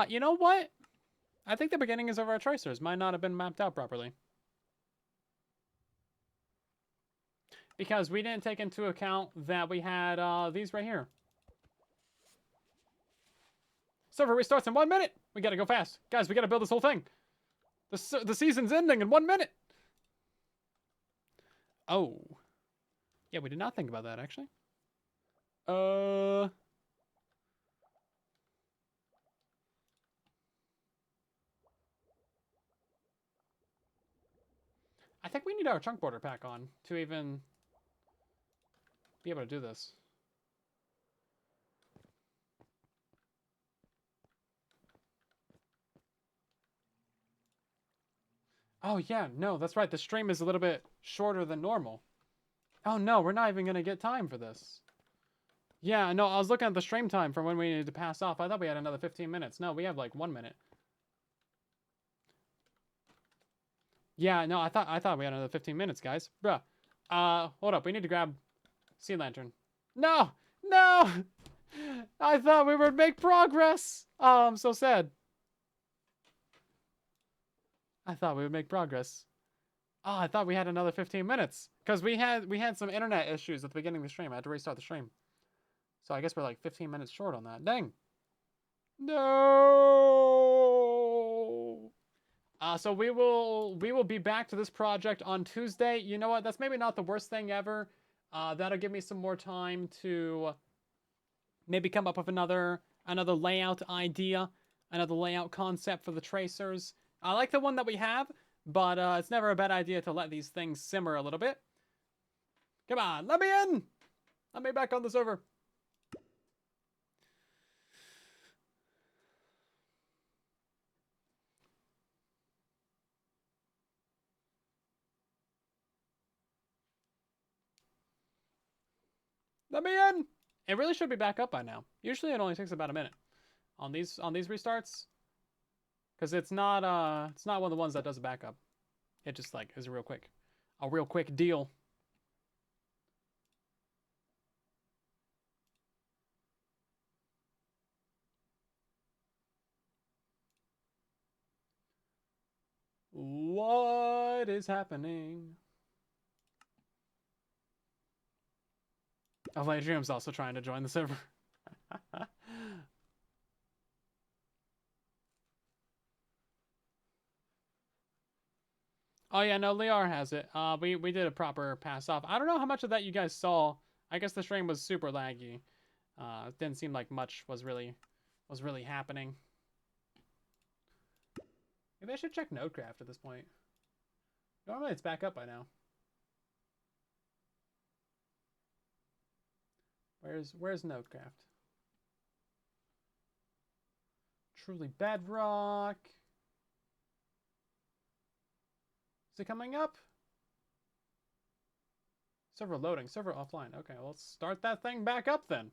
You know what? I think the beginnings of our tracers might not have been mapped out properly. Because we didn't take into account that we had these right here. Server restarts in 1 minute. We gotta go fast. Guys, we gotta build this whole thing. The season's ending in 1 minute. Oh. Yeah, we did not think about that, actually. I think we need our chunk border pack on to even be able to do this. Oh, yeah, no, that's right. The stream is a little bit shorter than normal. Oh, no, we're not even going to get time for this. Yeah, no, I was looking at the stream time from when we needed to pass off. I thought we had another 15 minutes. No, we have like 1 minute. Yeah, no, I thought we had another 15 minutes, guys. Bruh. Hold up. We need to grab sea lantern. No! No! I thought we would make progress. Oh, I'm so sad. I thought we would make progress. Oh, I thought we had another 15 minutes. Because we had some internet issues at the beginning of the stream. I had to restart the stream. So I guess we're like 15 minutes short on that. Dang. No! So we will be back to this project on Tuesday. You know what? That's maybe not the worst thing ever. That'll give me some more time to maybe come up with another layout idea, another layout concept for the tracers. I like the one that we have, but it's never a bad idea to let these things simmer a little bit. Come on, let me in! Let me back on the server. Let me in! It really should be back up by now. Usually it only takes about a minute on these restarts. Because it's not one of the ones that does a backup. It just like is a real quick deal. What is happening? Oh, Ladrium's also trying to join the server. Oh yeah, no, Liar has it. We did a proper pass off. I don't know how much of that you guys saw. I guess the stream was super laggy. It didn't seem like much was really happening. Maybe I should check Nodecraft at this point. Normally it's back up by now. Where's Nodecraft? Truly Bedrock. Is it coming up? Server loading, server offline. Okay, well, let's start that thing back up then.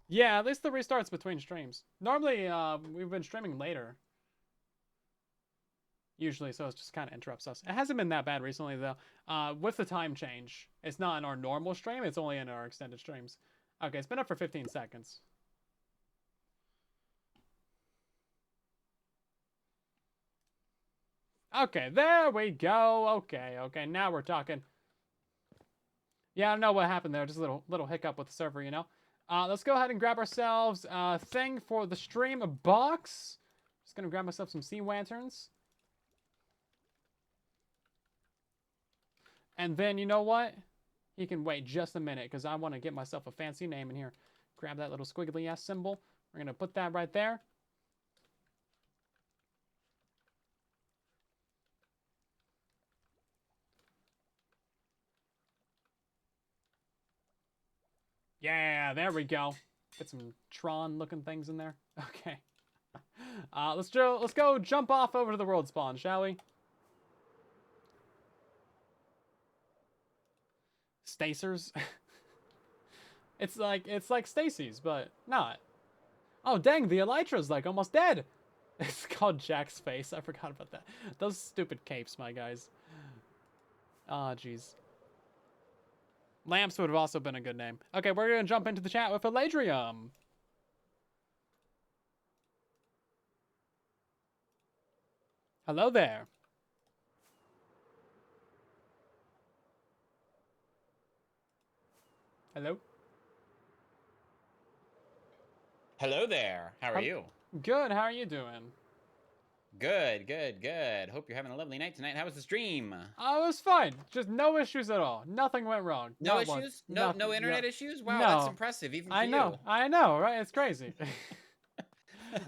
Yeah, at least the restarts between streams. Normally, we've been streaming later. Usually, so it just kind of interrupts us. It hasn't been that bad recently, though. With the time change, it's not in our normal stream. It's only in our extended streams. Okay, it's been up for 15 seconds. Okay, there we go. Okay, now we're talking. Yeah, I don't know what happened there. Just a little hiccup with the server, you know. Let's go ahead and grab ourselves a thing for the stream, a box. Just gonna grab myself some sea lanterns. And then, you know what? He can wait just a minute because I want to get myself a fancy name in here. Grab that little squiggly ass symbol. We're going to put that right there. Yeah, there we go. Get some Tron-looking things in there. Okay. Let's go jump off over to the world spawn, shall we? Stacers. it's like Stacy's, but not. Oh dang, the Elytra's like almost dead. It's called Jack's face. I forgot about that. Those stupid capes, my guys. Ah, jeez. Lamps would have also been a good name. Okay, we're gonna jump into the chat with Eladrium. Hello there. Hello. Hello there. How are you? Good. How are you doing? Good, good, good. Hope you're having a lovely night tonight. How was the stream? It was fine. Just no issues at all. Nothing went wrong. No Not issues? once. No Nothing. internet Yep. issues? Wow, No. that's impressive, even for you. I know, right? It's crazy.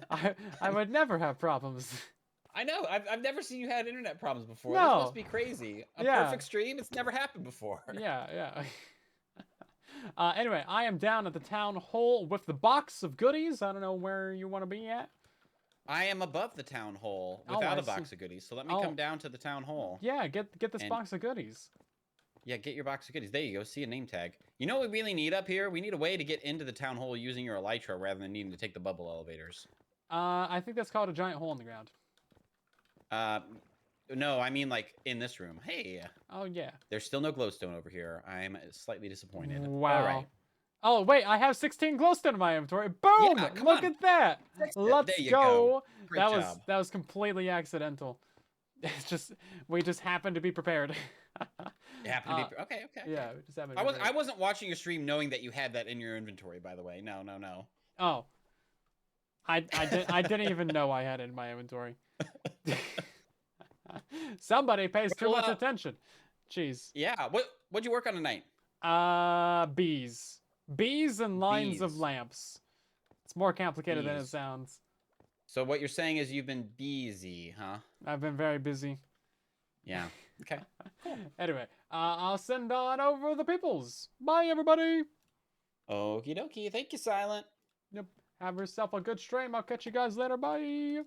I would never have problems. I know. I've never seen you had internet problems before. No. This must be crazy. A Yeah. perfect stream? It's never happened before. Yeah. Anyway, I am down at the town hall with the box of goodies. I don't know where you want to be at. I am above the town hall without a box of goodies, so let me come down to the town hall. Yeah, get this box of goodies. Yeah, get your box of goodies. There you go. See a name tag. You know what we really need up here? We need a way to get into the town hall using your elytra rather than needing to take the bubble elevators. I think that's called a giant hole in the ground. No, I mean like in this room. Hey. Oh yeah. There's still no glowstone over here. I'm slightly disappointed. Wow. All right. Oh wait, I have 16 glowstone in my inventory. Boom! Yeah, Look at that. Let's go. Great job. That was completely accidental. It's just we just happened to be prepared. It happened to be okay. Yeah, we just happened to be prepared. I wasn't watching your stream knowing that you had that in your inventory, by the way. No. Oh. I didn't even know I had it in my inventory. Somebody pays too much attention. Jeez. Yeah. What'd you work on tonight? Bees. Bees and lines of lamps. It's more complicated than it sounds. So what you're saying is you've been busy, huh? I've been very busy. Yeah. Okay. Cool. Anyway, I'll send on over the peoples. Bye, everybody. Okie dokie. Thank you, Silent. Yep. Have yourself a good stream. I'll catch you guys later. Bye.